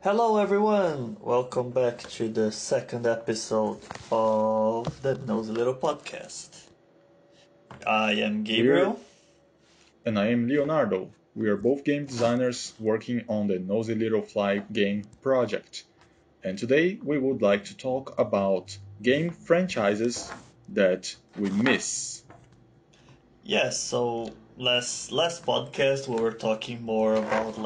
Hello, everyone! Welcome back to the second episode of the Nosy Little Podcast. I am We're Gabriel. and I am Leonardo. We are both game designers working on the Nosy Little Fly game project. And today we would like to talk about game franchises that we miss. Yes, so last podcast we were talking more about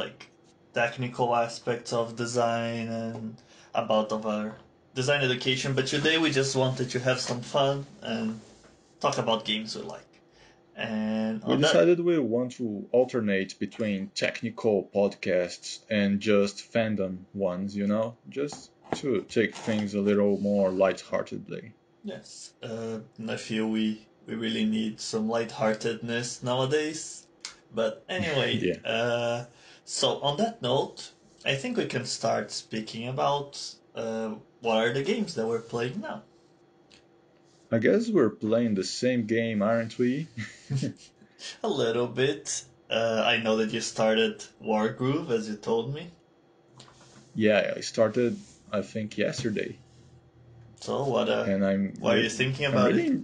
technical aspects of design and about our design education, but today we just wanted to have some fun and talk about games we like. And We on that, decided we want to alternate between technical podcasts and just fandom ones, just to take things a little more lightheartedly. yes, I feel we really need some lightheartedness nowadays. But anyway, Yeah. so on that note, I think we can start speaking about what are the games that we're playing now. I guess we're playing the same game, aren't we? A little bit. I know that you started Wargroove, as you told me. Yeah, I started I think yesterday, So and what are you thinking I'm about it? really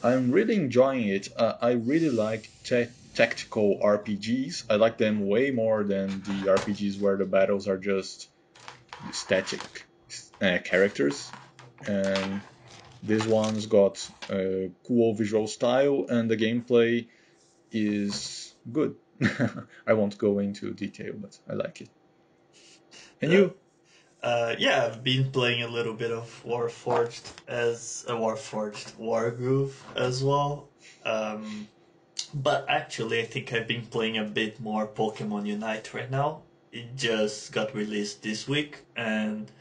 I'm really enjoying it. I really like tactical RPGs. I like them way more than the RPGs where the battles are just static characters. And this one's got a cool visual style, and the gameplay is good. I won't go into detail, but I like it. And Uh, you? yeah, I've been playing a little bit of Wargroove as well. Um, but actually, I think I've been playing a bit more Pokemon Unite right now. It just got released this week, and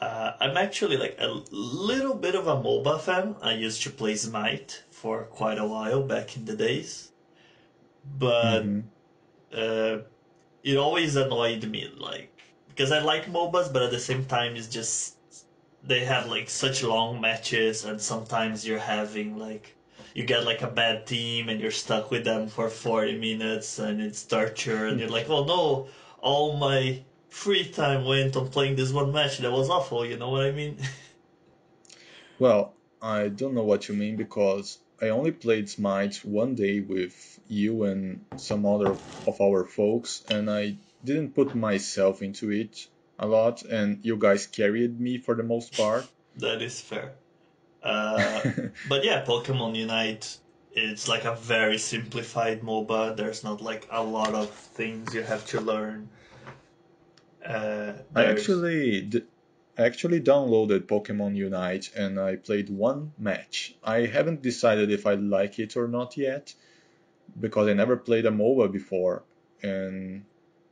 I'm actually like a little bit of a MOBA fan. I used to play Smite for quite a while back in the days, but Hmm. uh, it always annoyed me, like because I like MOBAs, but at the same time, it's just they have like such long matches, and sometimes you're having like you get like a bad team and you're stuck with them for 40 minutes and it's torture, and you're like, oh no, all my free time went on playing this one match that was awful. You know what I mean? Well, I don't know what you mean because I only played Smite one day with you and some other of our folks, and I didn't put myself into it a lot, and you guys carried me for the most part. That is fair. But yeah, Pokemon Unite, it's like a very simplified MOBA. There's not like a lot of things you have to learn. I There's actually downloaded Pokemon Unite and I played one match. I haven't decided if I like it or not yet because I never played a MOBA before, and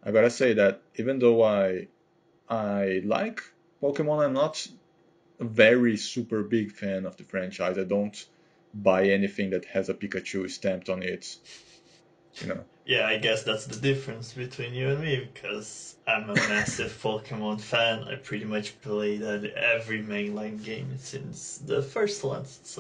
I gotta say that even though I like Pokemon, I'm not a very super big fan of the franchise. I don't buy anything that has a Pikachu stamped on it, you know. Yeah, I guess that's the difference between you and me because I'm a massive Pokemon fan. I pretty much played every mainline game since the first ones.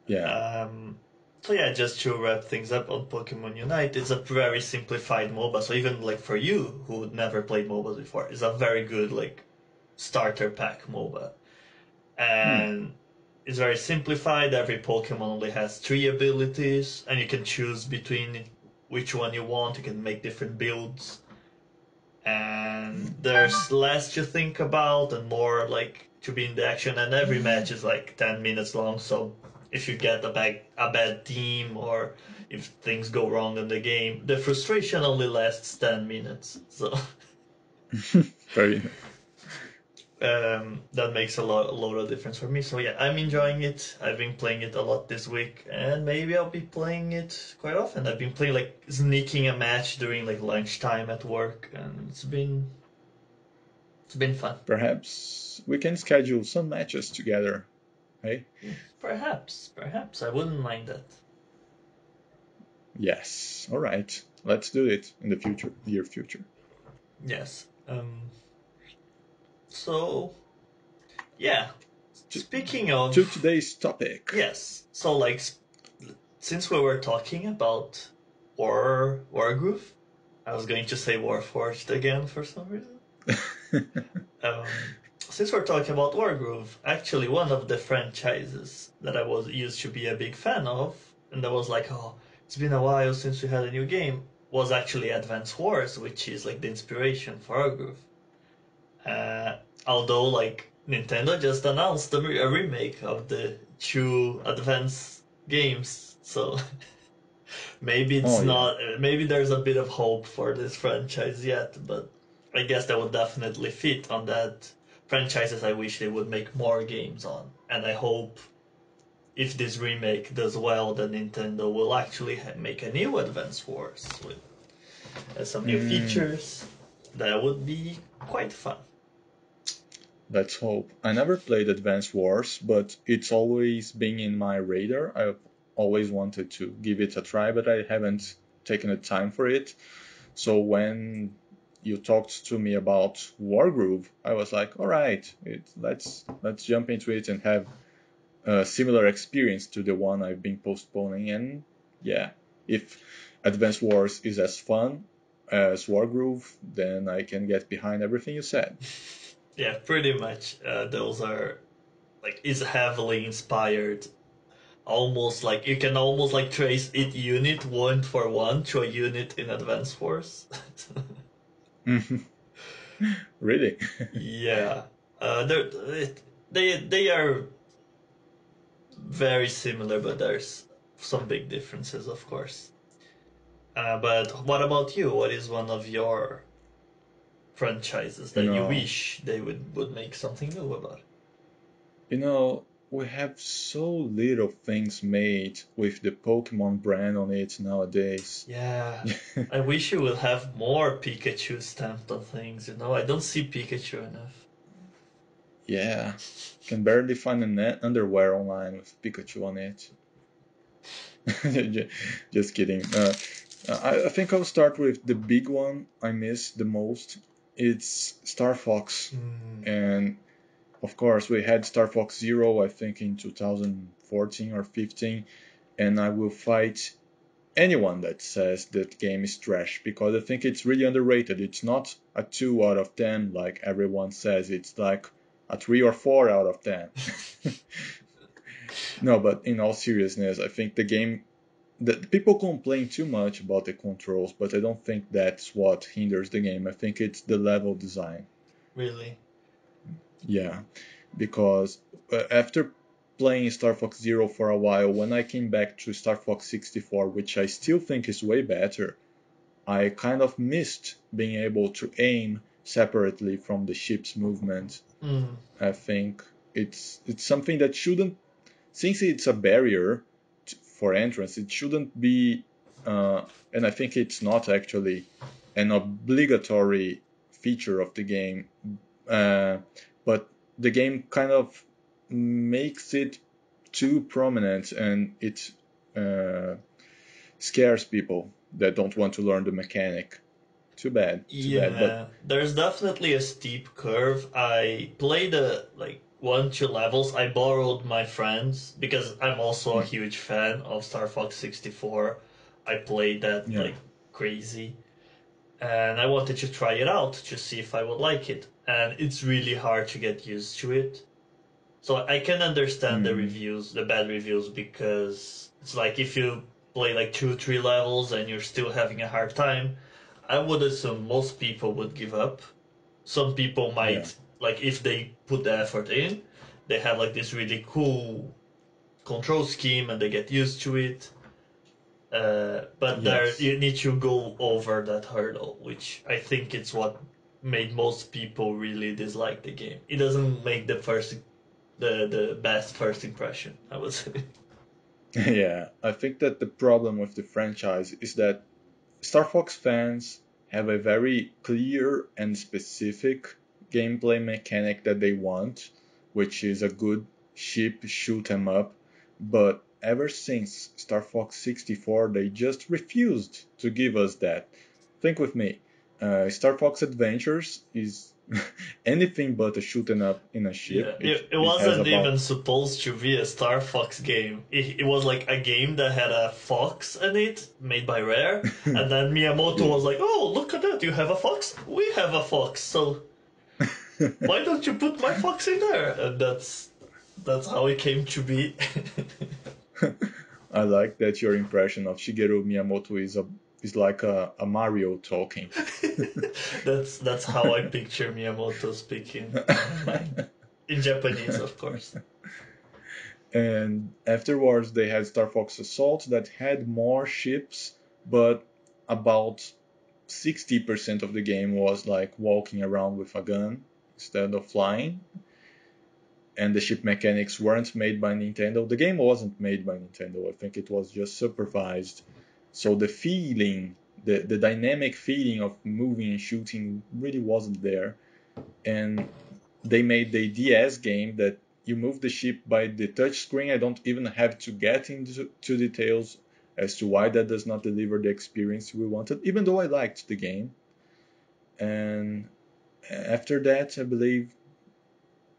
Yeah. Um, so yeah, just to wrap things up on Pokemon Unite, it's a very simplified MOBA. So even like for you who never played MOBAs before, it's a very good like starter pack MOBA, Hmm. and it's very simplified. Every Pokemon only has three abilities, and you can choose between which one you want. You can make different builds, and there's less to think about and more like to be in the action. And every match is like 10 minutes long. So if you get a bad team or if things go wrong in the game, the frustration only lasts 10 minutes. So Fair enough. that makes a lot of difference for me. So yeah, I'm enjoying it. I've been playing it a lot this week, and maybe I'll be playing it quite often. I've been playing like sneaking a match during like lunchtime at work, and it's been fun. Perhaps we can schedule some matches together. Hey? Perhaps I wouldn't mind that. Yes. All right. Let's do it in the future, near future. Yes. So yeah. To, Speaking to of today's topic. yes, so like since we were talking about War Groove, I was going to say Warforged again for some reason. Since we're talking about Wargroove, actually one of the franchises that I was used to be a big fan of, and I was like, oh, it's been a while since we had a new game, was actually Advance Wars, which is like the inspiration for Wargroove. Although like Nintendo just announced a remake of the two Advance games, so maybe it's not. Maybe there's a bit of hope for this franchise yet, but I guess that would definitely fit on that franchises I wish they would make more games on. And I hope if this remake does well, then Nintendo will actually make a new Advance Wars with some new features. That would be quite fun. Let's hope. I never played Advance Wars, but it's always been in my radar. I've always wanted to give it a try, but I haven't taken the time for it. So when you talked to me about Wargroove, I was like, all right, let's jump into it and have a similar experience to the one I've been postponing. And yeah, if Advance Wars is as fun as Wargroove, then I can get behind everything you said. Yeah, pretty much. Those are like is heavily inspired. Almost like you can almost like trace it unit one for one to a unit in Advance Force. Really? Yeah, they are very similar, but there's some big differences, of course. But what about you? What is one of your franchises that you wish they would make something new about? We have so little things made with the Pokemon brand on it nowadays. Yeah, I wish you would have more Pikachu stamped on things, I don't see Pikachu enough. Yeah, can barely find an underwear online with Pikachu on it. Just kidding. I think I'll start with the big one I miss the most. It's Star Fox. And of course, we had Star Fox Zero, I think, in 2014 or 15. And I will fight anyone that says that game is trash because I think it's really underrated. It's not a 2 out of 10 like everyone says. It's like a 3 or 4 out of 10. No, but in all seriousness, I think the game that people complain too much about the controls, but I don't think that's what hinders the game. I think it's the level design. Really? Yeah, because after playing Star Fox Zero for a while, when I came back to Star Fox 64, which I still think is way better, I kind of missed being able to aim separately from the ship's movement. I think it's something that shouldn't, since it's a barrier for entrance, it shouldn't be, and I think it's not actually an obligatory feature of the game, but the game kind of makes it too prominent, and it scares people that don't want to learn the mechanic. Too bad. But there's definitely a steep curve. I played like 1-2 levels. I borrowed my friends because I'm also a huge fan of Star Fox 64. I played that like crazy, and I wanted to try it out to see if I would like it. And it's really hard to get used to it. So I can understand the reviews, the bad reviews, because it's like if you play like 2-3 levels and you're still having a hard time, I would assume most people would give up. Some people might, like if they put the effort in, they have like this really cool control scheme and they get used to it. But there you need to go over that hurdle, which I think it's what made most people really dislike the game. It doesn't make the best first impression, I would say. Yeah, I think that the problem with the franchise is that Star Fox fans have a very clear and specific gameplay mechanic that they want, which is a good ship shoot 'em up, but ever since Star Fox 64 they just refused to give us that. Think with me. Star Fox Adventures is anything but a shooting up in a Yeah, ship. it It has wasn't about even supposed to be a Star Fox game. It was like a game that had a fox in it, made by Rare, and then Miyamoto yeah. was like, "Oh, look at that! You have a fox. We have a fox. So why don't you put my fox in there?" And that's how it came to be. I like that your impression of Shigeru Miyamoto is like a Mario talking. That's how I picture Miyamoto speaking in my mind, in Japanese, of course. And afterwards, they had Star Fox Assault that had more ships, but about 60% of the game was like walking around with a gun instead of flying. And the ship mechanics weren't made by Nintendo. The game wasn't made by Nintendo. I think it was just supervised. So the feeling, the dynamic feeling of moving and shooting really wasn't there. And they made the DS game that you move the ship by the touch screen. I don't even have to get into details as to why that does not deliver the experience we wanted, even though I liked the game. And after that, I believe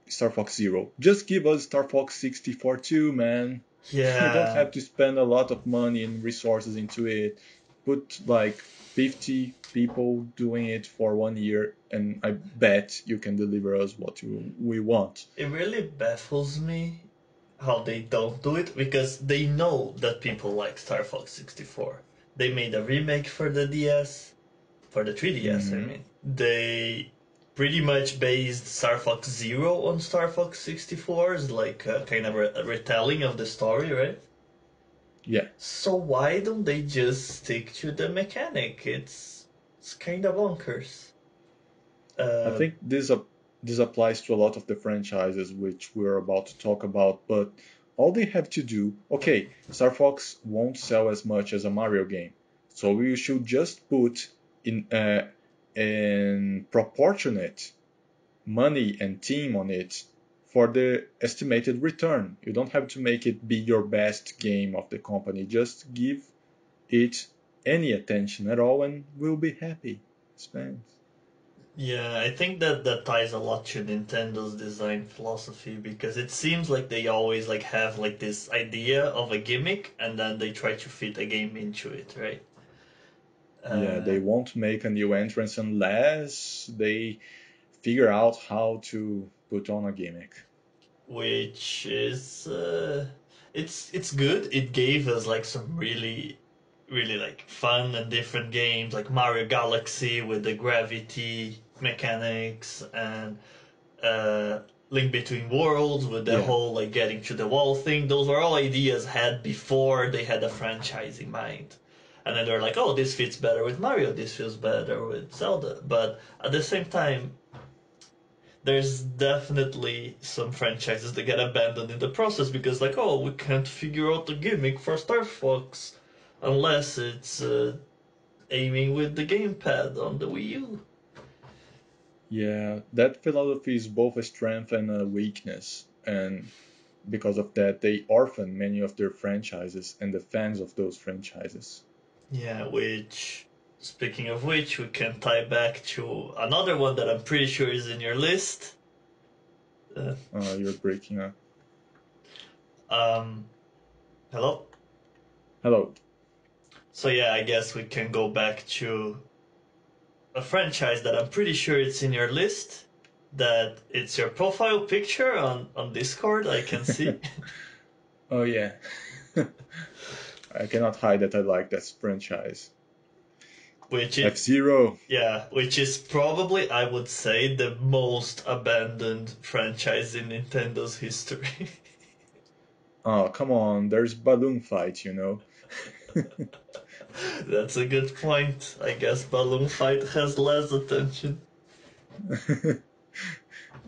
Star Fox Zero. Just give us Star Fox 64 too, man. You don't Yeah, have to spend a lot of money and resources into it. Put like 50 people doing it for 1 year, and I bet you can deliver us what we want. it really baffles me how they don't do it because they know that people like Star Fox 64. They made a remake for the DS, for the 3DS, I Hmm. mean. They pretty much based Star Fox Zero on Star Fox 64 as like a kind of a retelling of the story, right? Yeah, So why don't they just stick to the mechanic? It's kind of bonkers. I Uh, think this applies to a lot of the franchises which we're about to talk about. But all they have to do, okay, Star Fox won't sell as much as a Mario game, so we should just put in proportionate money and team on it for the estimated return. You don't have to make it be your best game of the company. Just give it any attention at all, and we'll be happy as fans. Yeah, I think that ties a lot to Nintendo's design philosophy because it seems like they always like have like this idea of a gimmick and then they try to fit a game into it, right? Yeah, they Uh, won't make a new entrance unless they figure out how to put on a gimmick. which is it's good. It gave us like some really like fun and different games like Mario Galaxy with the gravity mechanics and uh, Link Between Worlds with the Yeah, whole like getting to the wall thing. Those were all ideas had before they had a franchise in mind. And then they're like, oh, this fits better with Mario, this feels better with Zelda. But at the same time, there's definitely some franchises that get abandoned in the process because, like, oh, we can't figure out the gimmick for Star Fox unless it's aiming with the gamepad on the Wii U. yeah, that philosophy is both a strength and a weakness. And because of that, they orphan many of their franchises and the fans of those franchises. Yeah, which, speaking of which, we can tie back to another one that I'm pretty sure is in your list. Uh, You're breaking up. um, hello? Hello. So, yeah, I guess we can go back to a franchise that I'm pretty sure it's in your list. That it's your profile picture on Discord, I can see. Oh, yeah. I cannot hide that I like that franchise. which F it, Zero. yeah, which is probably, I would say, the most abandoned franchise in Nintendo's history. Oh, come on. There's Balloon Fight, you know. That's a good point. I guess Balloon Fight has less attention.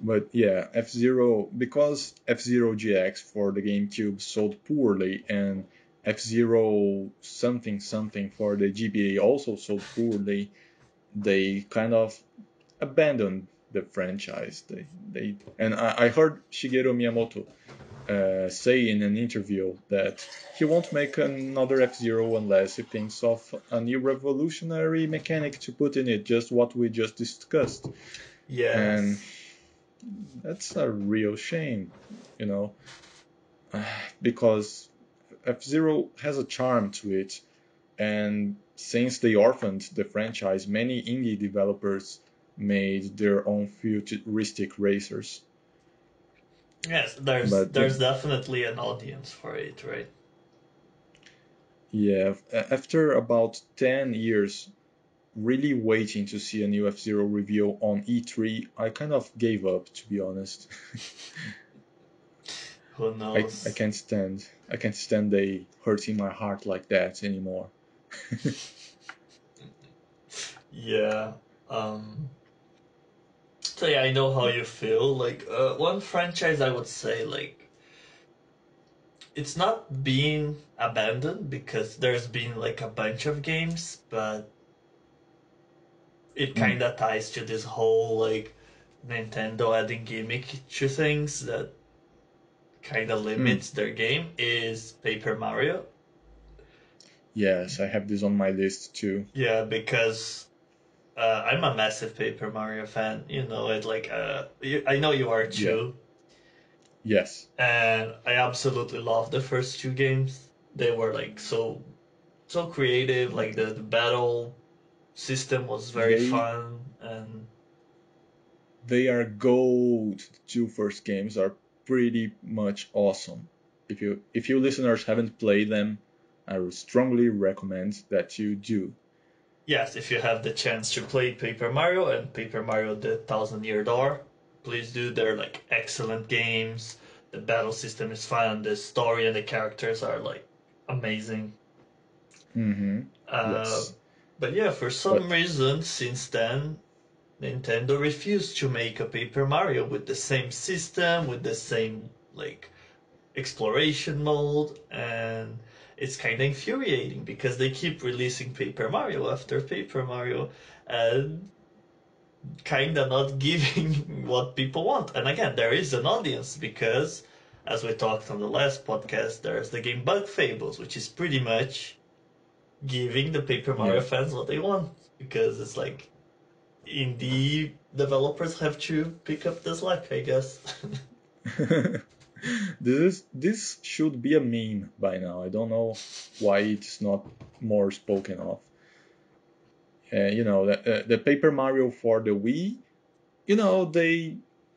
But yeah, F Zero, because F Zero GX for the GameCube sold poorly, and F Zero something something for the GBA also sold poorly, they kind of abandoned the franchise. And I heard Shigeru Miyamoto say in an interview that he won't make another F Zero unless he thinks of a new revolutionary mechanic to put in it, just what we just discussed. And Yes. that's a real shame, you know, because F-Zero has a charm to it. And since they orphaned the franchise, many indie developers made their own futuristic racers. Yes, there's But there's definitely an audience for it, right? yeah, after about 10 years really waiting to see a new F-Zero reveal on E3, I kind of gave up, to be honest. Who I knows? can't stand they hurting my heart like that anymore. Yeah. Um. So yeah, I know how you feel. Like, one franchise I would say, like, it's not being abandoned because there's been like a bunch of games, but it Mm, kind of ties to this whole like Nintendo adding gimmick to things that kind of mm. limits their game is Paper Mario. Yes, I have this on my list too. Yeah, because I'm a massive Paper Mario fan. You know it. Like, I know you are Yeah. too, Yes. and I absolutely love the first two games. They were like so creative. Like the battle system was very They fun, and they are gold. The two first games are pretty much awesome. If you listeners haven't played them, I would strongly recommend that you do. yes, if you have the chance to play Paper Mario and Paper Mario: The Thousand Year Door, please do. They're like excellent games. The battle system is fun. The story and the characters are like amazing. Mm-hmm. Uh, Yes. but yeah, for some But reason, since then, Nintendo refused to make a Paper Mario with the same system, with the same like exploration mode, and it's kind of infuriating because they keep releasing Paper Mario after Paper Mario and kind of not giving what people want. And again, there is an audience because, as we talked on the last podcast, there's the game Bug Fables, which is pretty much giving the Paper Mario yeah. fans what they want because it's like indie developers have to pick up the slack, I guess. This should be a meme by now. I don't know why it's not more spoken of. The Paper Mario for the Wii.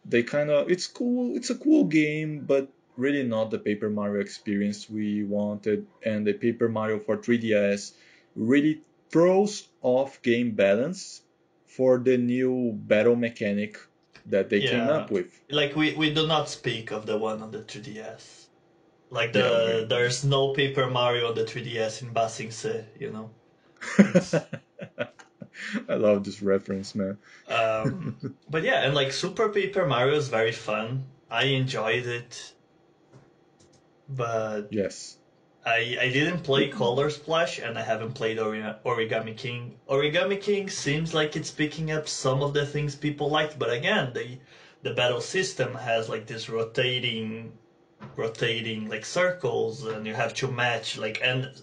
They kind of it's cool. It's a cool game, but really not the Paper Mario experience we wanted. And the Paper Mario for 3DS really throws off game balance for the new battle mechanic that they came Yeah, up with. like we do not speak of the one on the 3DS. Like Yeah, there's no Paper Mario on the 3DS in Basing Se, you know. It's I love this reference, man. but yeah, and like Super Paper Mario is very fun. I enjoyed it, but Yes. I didn't play Color Splash and I haven't played Origami King. Origami King seems like it's picking up some of the things people liked, but again, the battle system has like this rotating like circles, and you have to match like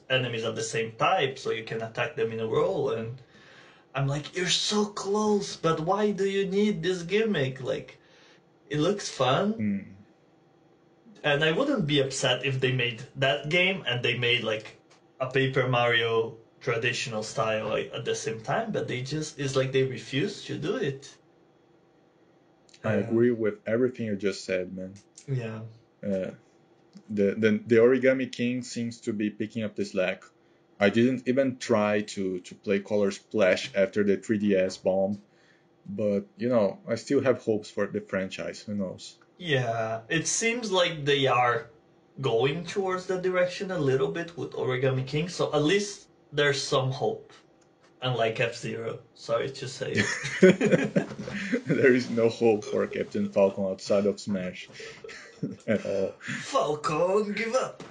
enemies of the same type so you can attack them in a row. And I'm like, you're so close, but why do you need this gimmick? Like, it looks fun, Mm. and I wouldn't be upset if they made that game and they made like a Paper Mario traditional style like, at the same time, but they just it's like they refuse to do it. I Uh, agree with everything you just said, man. yeah. Uh, the Origami King seems to be picking up the slack. I didn't even try to play Color Splash after the 3DS bomb, but I still have hopes for the franchise. Who knows? Yeah, it seems like they are going towards that direction a little bit with Origami King, so at least there's some hope. Unlike F-Zero, sorry to say it. There is no hope for Captain Falcon outside of Smash at all. Falcon, give up!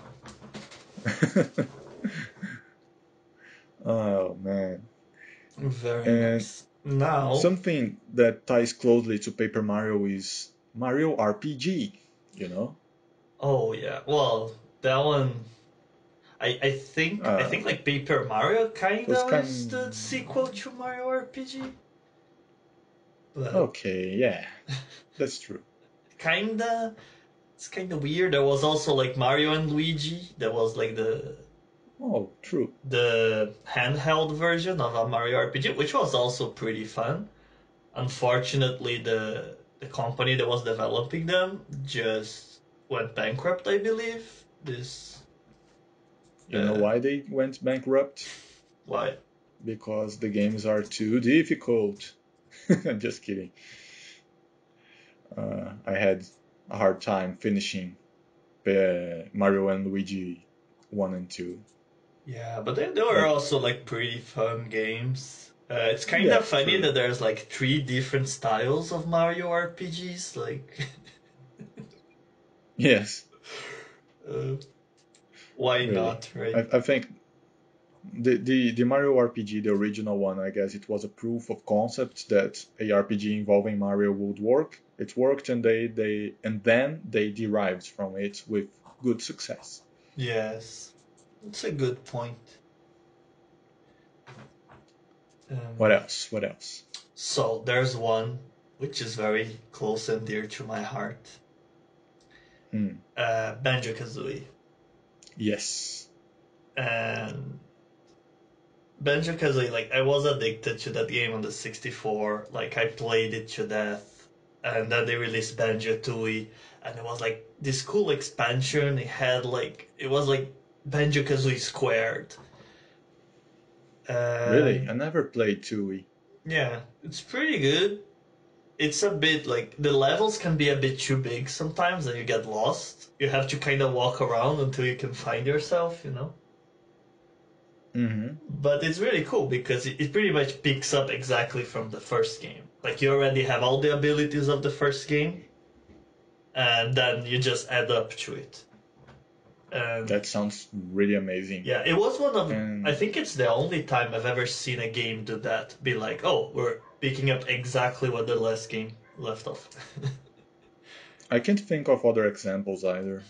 Oh man. Very And nice. Now, something that ties closely to Paper Mario is Mario RPG, you know? oh yeah, well, that one, I think Uh, like Paper Mario it was kinda is the kind sequel to Mario RPG, But Okay, yeah, that's true. kinda, it's kinda weird. There was also like Mario and Luigi. That was like Oh, true. the handheld version of a Mario RPG, which was also pretty fun. Unfortunately, the company that was developing them just went bankrupt, I believe. This You know why they went bankrupt? why? Because the games are too difficult. I'm just kidding. I had a hard time finishing Mario and Luigi 1 and 2. Yeah, but they were But also like pretty fun games. It's kind yeah, of funny true. that there's like three different styles of Mario RPGs. Like, Yes, uh, why really. not, right? I think the Mario RPG, the original one, I guess it was a proof of concept that a RPG involving Mario would work. It worked, and then they derived from it with good success. Yes, it's a good point. What Um, else? What else? so there's one which is very close and dear to my heart. Hmm. BanjoKazooie. Yes. And BanjoKazooie, like I was addicted to that game on the 64. Like I played it to death, and then they released BanjoTooie, and it was like this cool expansion. It was like BanjoKazooie squared, Really? and I never played Tui. yeah, it's pretty good. It's a bit like the levels can be a bit too big sometimes, and you get lost. You have to kind of walk around until you can find yourself, you know. Mm-hmm. But it's really cool because it pretty much picks up exactly from the first game. Like you already have all the abilities of the first game, and then you just add up to it. And That sounds really amazing. yeah, it was one of. I And think it's the only time I've ever seen a game do that. Be like, oh, we're picking up exactly what the last game left off. I can't think of other examples either.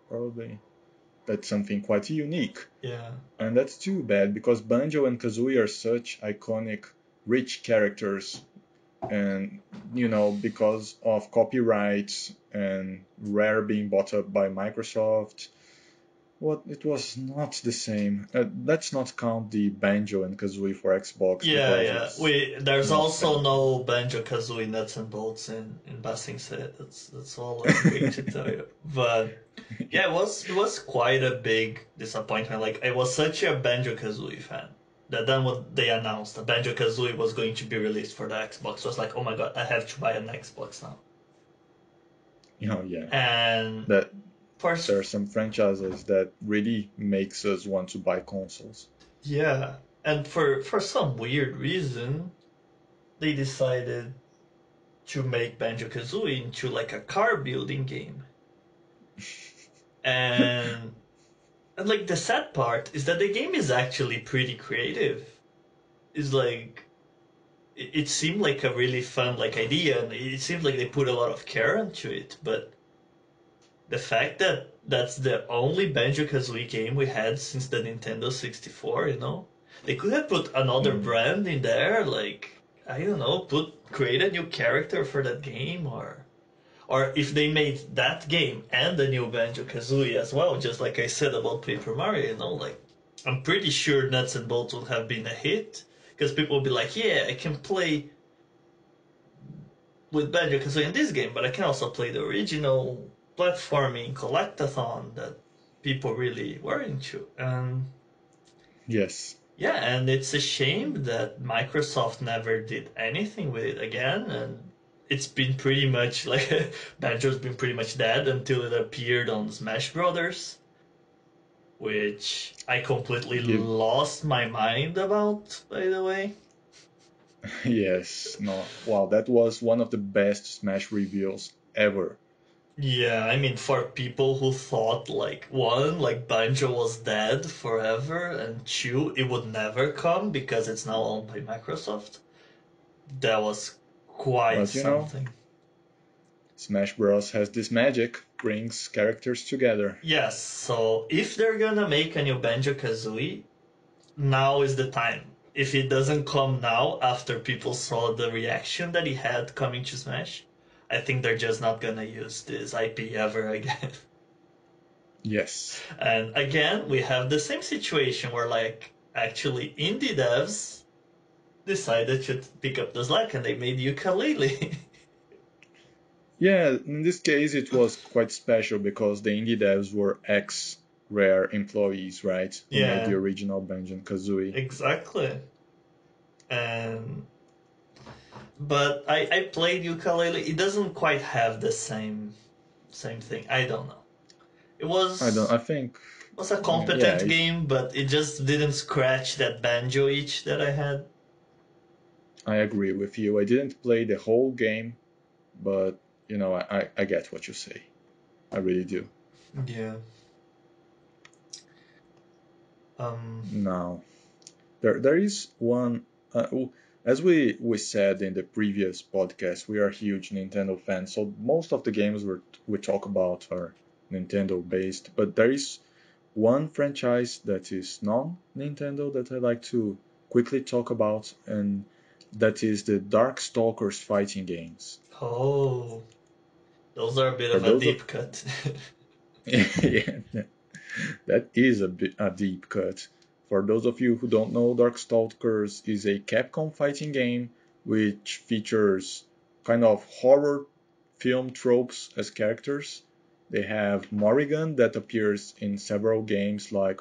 Probably that's something quite unique. Yeah. And that's too bad because Banjo and Kazooie are such iconic, rich characters. And, because of copyrights and Rare being bought up by Microsoft, it was not the same. Let's not count the Banjo and Kazooie for Xbox Yeah, because yeah. it's There's not also family. no BanjoKazooie nuts and bolts in Basing Set. That's all I'm going to tell you. But yeah, it was quite a big disappointment. Like I was such a BanjoKazooie fan that then when they announced that BanjoKazooie was going to be released for the Xbox, I was like, oh my god, I have to buy an Xbox now. Yeah. And That first, there are some franchises that really makes us want to buy consoles. yeah, and for some weird reason, they decided to make BanjoKazooie into like a car building game. And like the sad part is that the game is actually pretty creative. It's like it seemed like a really fun like idea, and it seems like they put a lot of care into it. But the fact that that's the only Banjo Kazooie game we had since the Nintendo 64, they could have put another Mm. brand in there, like I don't know, create a new character for that game, or if they made that game and the new Banjo Kazooie as well, just like I said about Paper Mario, like I'm pretty sure Nuts and Bolts would have been a hit because people would be like, yeah, I can play with Banjo Kazooie in this game, but I can also play the original platforming collectathon that people really were into. And Yes. yeah, and it's a shame that Microsoft never did anything with it again, and it's been pretty much like Banjo's been pretty much dead until it appeared on Smash Brothers, which I completely Give lost my mind about, by the way. Yes. No. Wow, that was one of the best Smash reveals ever. Yeah, I mean, for people who thought, like, one, like, Banjo was dead forever, and two, it would never come because it's now owned by Microsoft, that was quite But something. Smash Bros has this magic, brings characters together. Yes, so if they're gonna make a new Banjo Kazooie, now is the time. if it doesn't come now after people saw the reaction that he had coming to Smash, I think they're just not gonna use this IP ever again. Yes. And again, we have the same situation where like actually indie devs decided to pick up the slack and they made Yooka-Laylee. Yeah, in this case it was quite special because the indie devs were ex-Rare employees, right? Who made the Yeah, original BanjoKazooie. exactly. And but I played Yooka-Laylee. It doesn't quite have the same thing. I don't know. It I think, was a yeah, competent game, but it just didn't scratch that banjo itch that I had. I agree with you. I didn't play the whole game, but I get what you say. I really do. Yeah. Now, there is one. As we said in the previous podcast, we are huge Nintendo fans, so most of the games we talk about are Nintendo based. But there is one franchise that is non-Nintendo that I like to quickly talk about, and that is the Darkstalkers fighting games. Oh, those are a bit For of a those of deep cut. yeah, that is a deep cut. For those of you who don't know, Darkstalkers is a Capcom fighting game which features kind of horror film tropes as characters. They have Morrigan that appears in several games like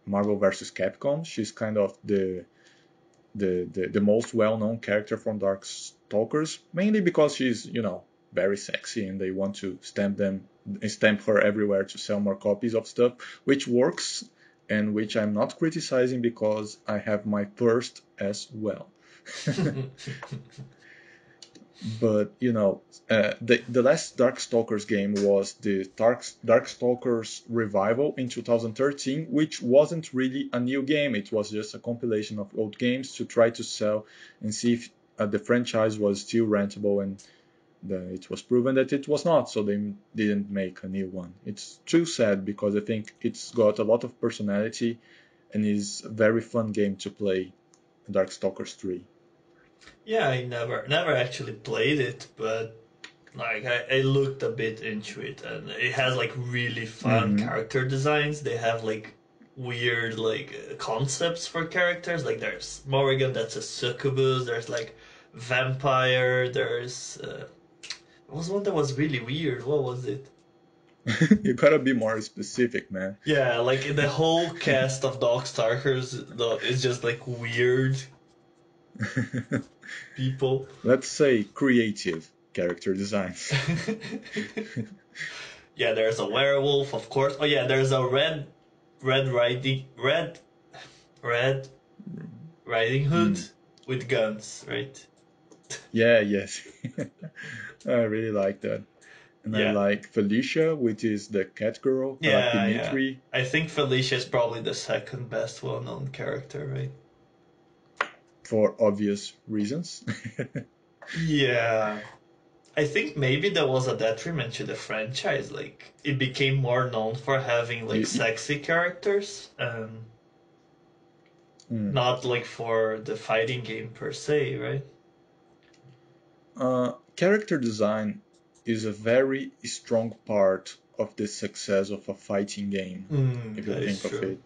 Marvel vs. Capcom. She's kind of the most well-known character from Darkstalkers, mainly because she's, very sexy and they want to stamp her everywhere to sell more copies of stuff, which works and which I'm not criticizing because I have my first as well. But the last Darkstalkers game was the Darkstalkers Revival in 2013, which wasn't really a new game. It was just a compilation of old games to try to sell and see if the franchise was still rentable, and it was proven that it was not, so they didn't make a new one. It's too sad because I think it's got a lot of personality and is a very fun game to play. Darkstalkers 3. Yeah, I never actually played it, but like I looked a bit into it, and it has like really fun Mm-hmm. character designs. They have like weird like concepts for characters. Like there's Morrigan, that's a succubus. There's like vampire. There was one that was really weird. What was it? You gotta be more specific, man. Yeah, like the whole cast of Darkstalkers is just like weird people. Let's say creative character designs. Yeah, there's a werewolf, of course. Oh yeah, there's a red Riding Hood Mm. with guns, right? Yeah, yes. I really like that. And I Yeah, like Felicia, which is the cat girl. I like yeah. Dimitri I think Felicia is probably the second best well-known character, right? for obvious reasons. Yeah. I think maybe there was a detriment to the franchise. Like it became more known for having like You- sexy characters, mm. not like for the fighting game per se, right? Character design is a very strong part of the success of a fighting game, if you That is think of true. it.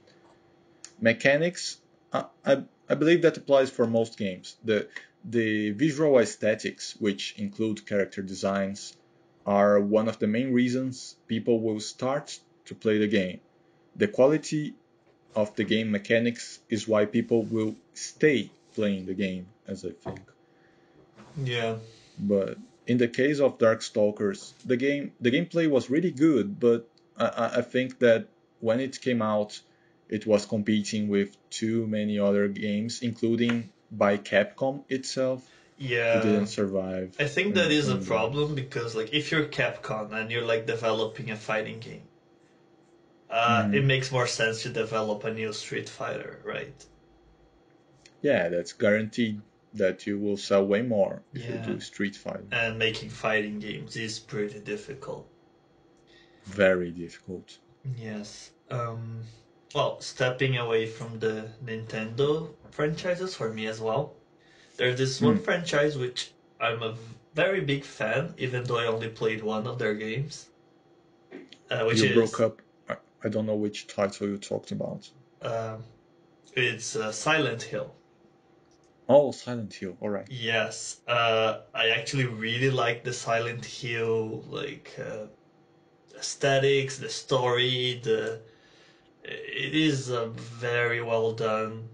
Mechanics, I believe that applies for most games. The visual aesthetics, which include character designs, are one of the main reasons people will start to play the game. The quality of the game mechanics is why people will stay playing the game, as I think. Yeah. But in the case of Darkstalkers, the gameplay was really good, but I think that when it came out, it was competing with too many other games, including by Capcom itself. It Yeah. didn't survive I think that is a in the problem because like if you're Capcom and you're like developing a fighting game, it Mhm. makes more sense to develop a new Street Fighter, right? Yeah, that's guaranteed that you will sell way more if you Yeah. do Street Fighter. And making fighting games is pretty difficult. Very difficult. Yes. well, stepping away from the Nintendo franchises for me as well. There's this one franchise which I'm a very big fan, even though I only played one of their games, which You broke is up. I don't know which title you talked about. uh, it's Silent Hill. Oh, Silent Hill. All right. Yes, I actually really like the Silent Hill aesthetics, the story. It is very well done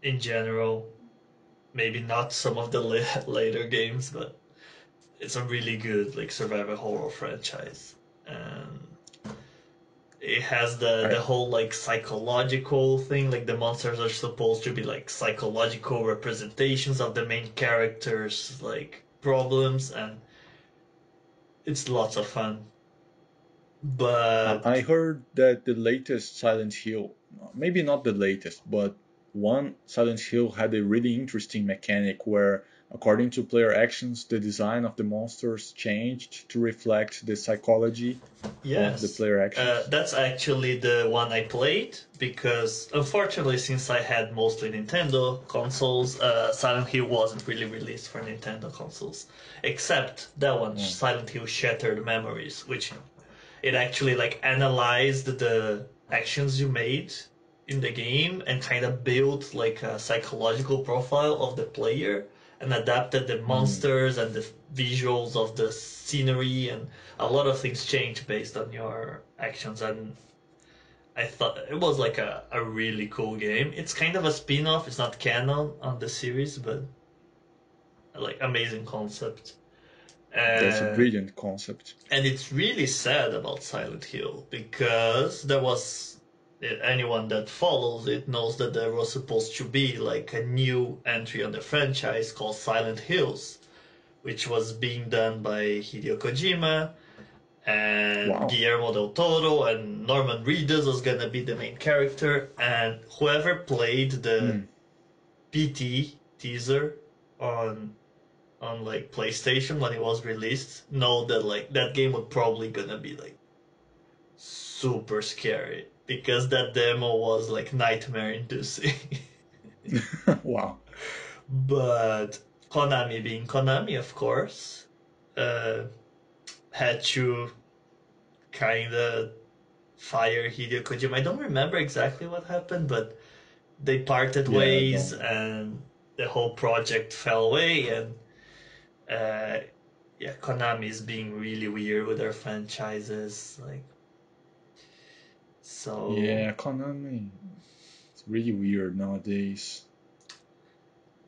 in general. Maybe not some of the later games, but it's a really good like survival horror franchise, and it has the I whole like psychological thing. Like the monsters are supposed to be like psychological representations of the main characters' like problems, and it's lots of fun. But I heard that the latest Silent Hill, maybe not the latest, but one Silent Hill had a really interesting mechanic where, according to player actions, the design of the monsters changed to reflect the psychology of the yes, player actions. that's actually the one I played because unfortunately, since I had mostly Nintendo consoles, Silent Hill wasn't really released for Nintendo consoles. Except that one, Oh. Silent Hill Shattered Memories, which it actually like analyzed the actions you made in the game and kind of built like a psychological profile of the player and adapted the Mm. monsters and the visuals of the scenery, and a lot of things change based on your actions. And I thought it was like a really cool game. It's kind of a spin-off, it's not canon on the series, but like amazing concept. That's a uh, brilliant concept. And it's really sad about Silent Hill because there was anyone that follows it knows that there was supposed to be like a new entry on the franchise called Silent Hills, which was being done by Hideo Kojima and Wow. Guillermo del Toro, and Norman Reedus was gonna be the main character. And whoever played the Mm. PT teaser on like PlayStation when it was released know that like that game would probably gonna be like super scary because that demo was like nightmare inducing. Wow. But Konami being Konami, of course, uh, had to kind of fire Hideo Kojima. I don't remember exactly what happened, but they parted Yeah, I ways don't. and the whole project fell away. And uh, yeah, Konami is being really weird with their franchises. Like, so Yeah, Konami. It's really weird nowadays.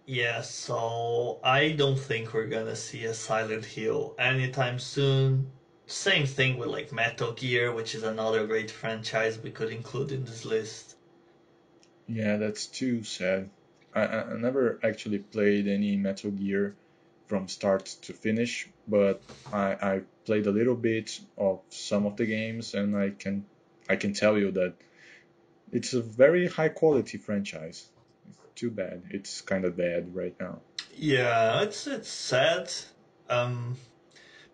yeah, so I don't think we're gonna see a Silent Hill anytime soon. Same thing with like Metal Gear, which is another great franchise we could include in this list. Yeah, that's too sad. I never actually played any Metal Gear from start to finish, but I played a little bit of some of the games, and I can tell you that it's a very high quality franchise. It's too bad. It's kind of dead right now. Yeah, it's sad. Um,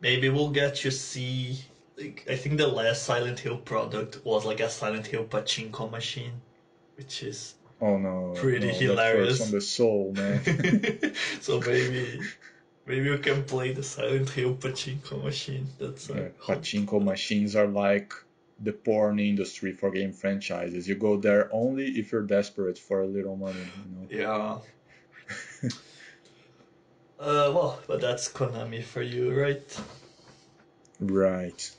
Maybe we'll get to see. Like, I think the last Silent Hill product was like a Silent Hill pachinko machine, which is Oh no, pretty no, that hurts on hilarious. the soul, man. So maybe you can play the Silent Hill pachinko machine. That's a Yeah, hot. pachinko machines are like the porn industry for game franchises. You go there only if you're desperate for a little money, you know. Yeah. Well, but that's Konami for you, right? Right.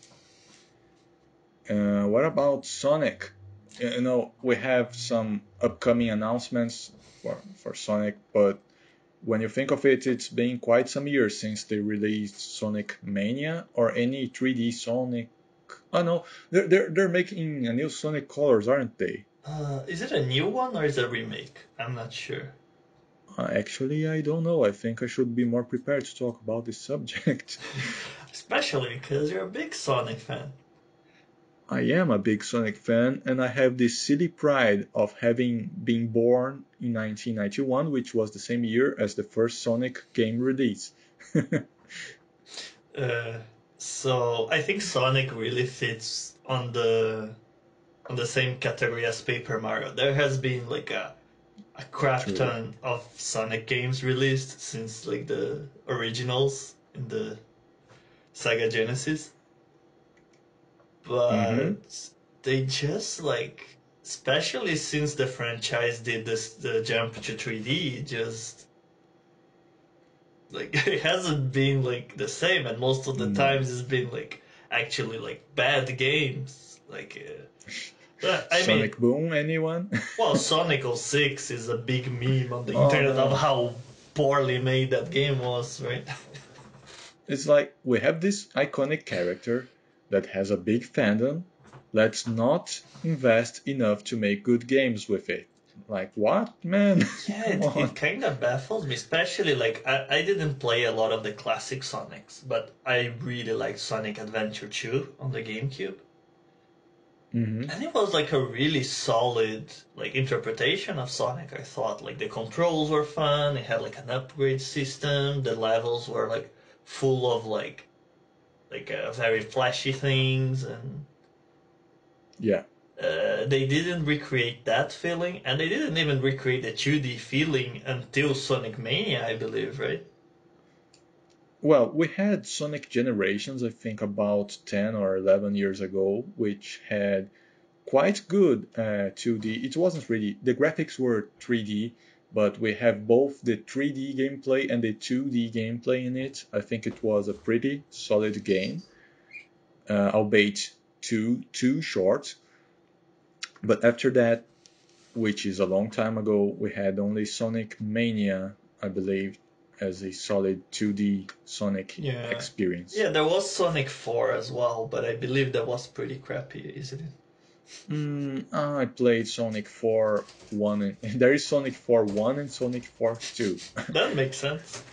What about Sonic? You know, we have some upcoming announcements for Sonic, but when you think of it, it's been quite some years since they released Sonic Mania or any 3D Sonic. Oh no, they're making a new Sonic Colors, aren't they? Is it a new one or is it a remake? I'm not sure. Actually, I don't know. I think I should be more prepared to talk about this subject. Especially because you're a big Sonic fan. I am a big Sonic fan, and I have this silly pride of having been born in 1991, which was the same year as the first Sonic game release. Uh, so I think Sonic really fits on the on the same category as Paper Mario. There has been like a crap True. ton of Sonic games released since like the originals in the Sega Genesis, Mm-hmm. but they just like, especially since the franchise did this the jump to 3D, just like it hasn't been like the same, and most of the No. times it's been like actually like bad games. I mean, Sonic Boom, anyone? well, Sonic 06 is a big meme on the Oh internet of no. how poorly made that game was, right? It's like we have this iconic character that has a big fandom. Let's not invest enough to make good games with it. Like what, man? Yeah, Come it on. kind of baffles me, especially like I didn't play a lot of the classic Sonics, but I really liked Sonic Adventure 2 on the GameCube. Hmm. And it was like a really solid like interpretation of Sonic. I thought like the controls were fun, it had like an upgrade system, the levels were like full of very flashy things, and Yeah. they didn't recreate that feeling, and they didn't even recreate the 2D feeling until Sonic Mania, I believe, right? Well, we had Sonic Generations, I think about 10 or 11 years ago, which had quite good 2D. It wasn't really, the graphics were 3D, but we have both the 3D gameplay and the 2D gameplay in it. I think it was a pretty solid game, albeit too short. But after that, which is a long time ago, we had only Sonic Mania, I believe, as a solid 2D Sonic Yeah. experience. Yeah, there was Sonic 4 as well, but I believe that was pretty crappy, isn't it? I played Sonic 4 1 and there is Sonic 4 1 and Sonic 4 2. That makes sense.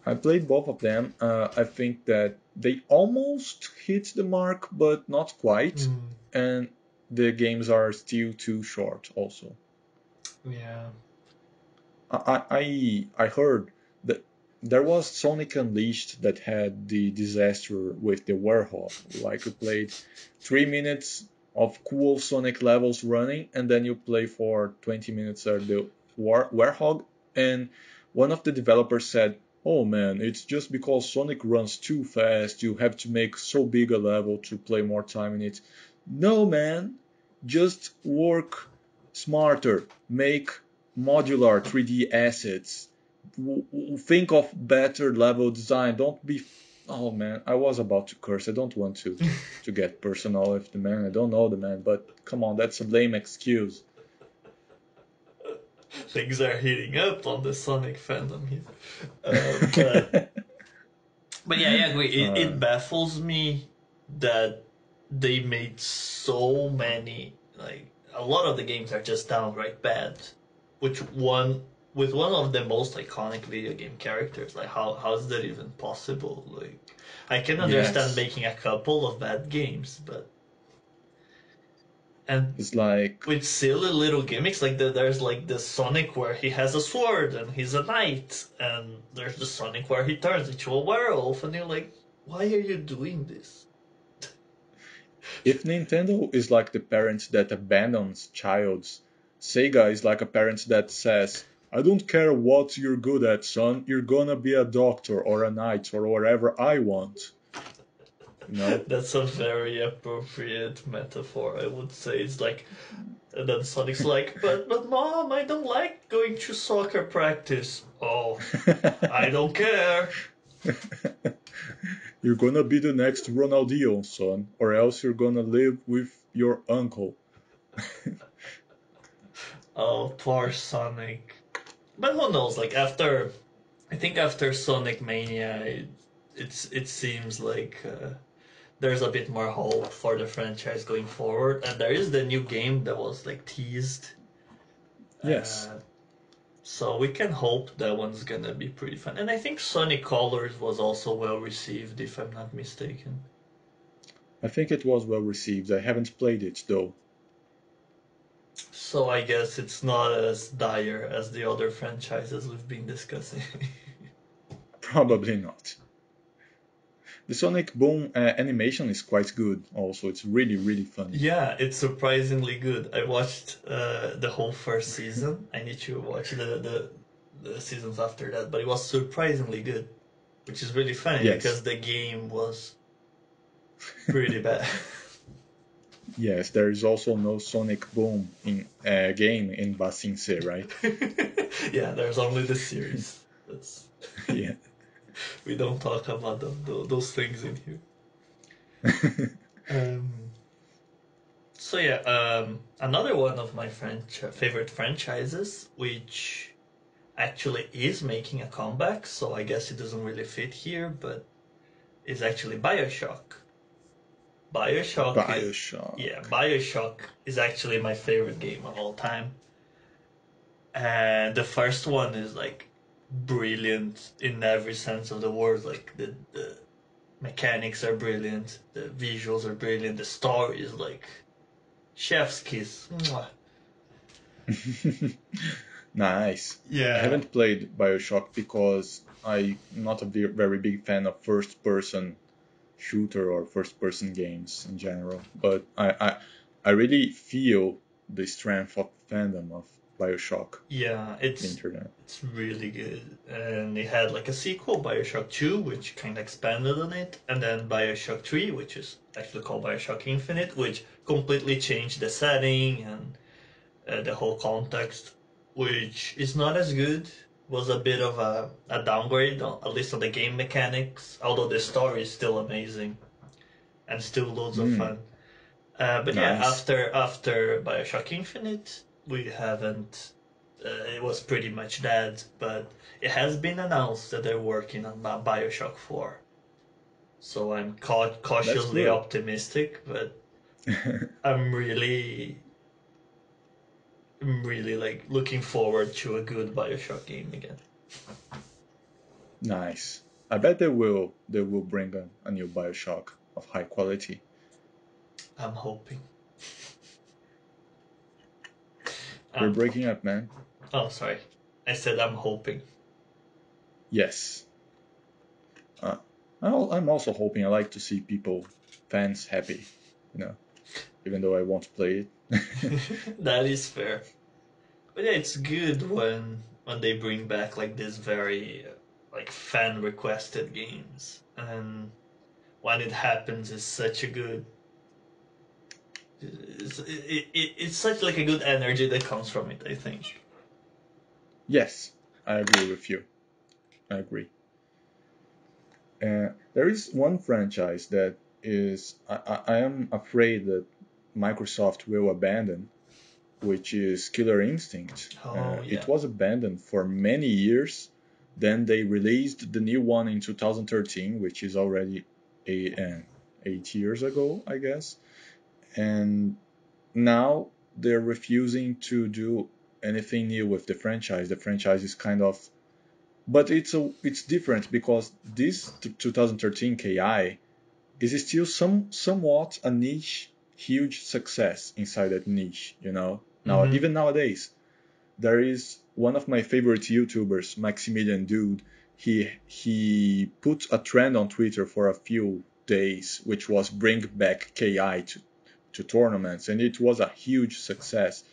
I played both of them. I think that they almost hit the mark, but not quite. Mm, And the games are still too short. Also, yeah. I heard that there was Sonic Unleashed that had the disaster with the Warhol. Like you played 3 minutes of cool Sonic levels running, and then you play for 20 minutes at the Warhog. And one of the developers said, "Oh man, it's just because Sonic runs too fast. You have to make so big a level to play more time in it." No man, just work smarter. Make modular 3D assets. Think of better level design. Don't be. Oh man, I was about to curse. I don't want to get personal with the man. I don't know the man, but come on, that's a lame excuse. Things are heating up on the Sonic fandom here. But yeah, I agree. It uh, baffles me that they made so many, like, a lot of the games are just downright bad. Which one, with one of the most iconic video game characters, like, how is that even possible? Like, I can understand yes, making a couple of bad games, but. And it's like with silly little gimmicks like there's like the Sonic where he has a sword and he's a knight, and there's the Sonic where he turns into a werewolf, and you're like, why are you doing this? if Nintendo is like the parent that abandons childs, Sega is like a parent that says, "I don't care what you're good at, son. You're gonna be a doctor or a knight or whatever I want." You know? That's a very appropriate metaphor, I would say. It's like, and then Sonic's like, but mom, I don't like going to soccer practice. Oh, I don't care. You're gonna be the next Ronaldinho, son, or else you're gonna live with your uncle. Oh, poor Sonic. But who knows? Like I think after Sonic Mania, it seems like there's a bit more hope for the franchise going forward, and there is the new game that was like teased. Yes, Uh, so we can hope that one's gonna be pretty fun. And I think Sonic Colors was also well received, if I'm not mistaken. I think it was well received. I haven't played it though. So I guess it's not as dire as the other franchises we've been discussing. Probably not. The Sonic Boom animation is quite good. Also, it's really really funny. Yeah, it's surprisingly good. I watched the whole first season. I need to watch the seasons after that, but it was surprisingly good, which is really funny Yes. because the game was pretty bad. Yes, there is also no Sonic Boom in game in Basinse, right? Yeah, there's only the series. That's Yeah. we don't talk about those things in here. So yeah, another one of my favorite franchises, which actually is making a comeback, so I guess it doesn't really fit here, but is actually Bioshock. Bioshock is actually my favorite game of all time. And the first one is like brilliant in every sense of the word. Like the mechanics are brilliant, the visuals are brilliant, the story is like chef's kiss. Mwah. Nice. Yeah. I haven't played Bioshock because I'm not a very big fan of first-person shooter or first-person games in general. But I really feel the strength of fandom of Bioshock Yeah, on the internet. it's really good. And they had like a sequel, Bioshock 2, which kind of expanded on it, and then Bioshock 3, which is actually called Bioshock Infinite, which completely changed the setting and the whole context, which is not as good. Was a bit of a downgrade, at least on the game mechanics, although the story is still amazing and still loads of fun. But yeah, Nice. after Bioshock Infinite, we haven't. It was pretty much dead, but it has been announced that they're working on Bioshock 4. So I'm cautiously optimistic, but I'm really like looking forward to a good Bioshock game again. Nice. I bet they will bring a new Bioshock of high quality. I'm hoping. You're breaking up, man. Oh, sorry. I said I'm hoping. Yes. I'm also hoping. I like to see fans happy, even though I won't play it. That is fair. But yeah, it's good when they bring back like this very like fan requested games, and when it happens, it's such a good. It's such like a good energy that comes from it. I think. Yes, I agree with you. I agree. There is one franchise that I am afraid that Microsoft will abandon, which is Killer Instinct. Oh yeah. It was abandoned for many years. Then they released the new one in 2013, which is already 8 years ago, I guess. And now they're refusing to do anything new with the franchise. The franchise is kind of, but it's different because this 2013 KI is still somewhat a niche, huge success inside that niche. Now even nowadays, there is one of my favorite YouTubers, Maximilian Dude. He put a trend on Twitter for a few days, which was bring back KI to tournaments, and it was a huge success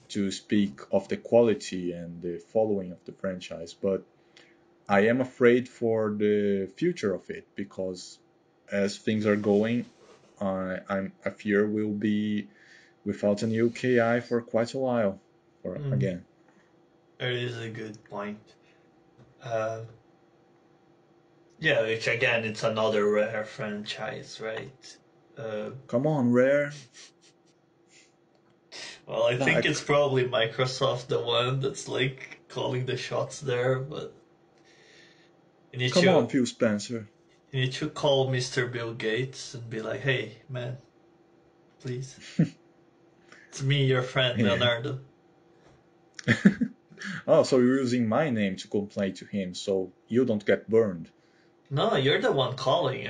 to speak of the quality and the following of the franchise. But I am afraid for the future of it because as things are going, I fear we'll be without a new KI for quite a while. Again. It is a good point. Yeah, which again, it's another Rare franchise, right? Come on, Rare. Well, I think it's probably Microsoft the one that's like calling the shots there, but come on, Phil Spencer. You need to call Mr. Bill Gates and be like, "Hey, man, please, it's me, your friend, Leonardo." Oh, so you're using my name to complain to him, so you don't get burned. No, you're the one calling.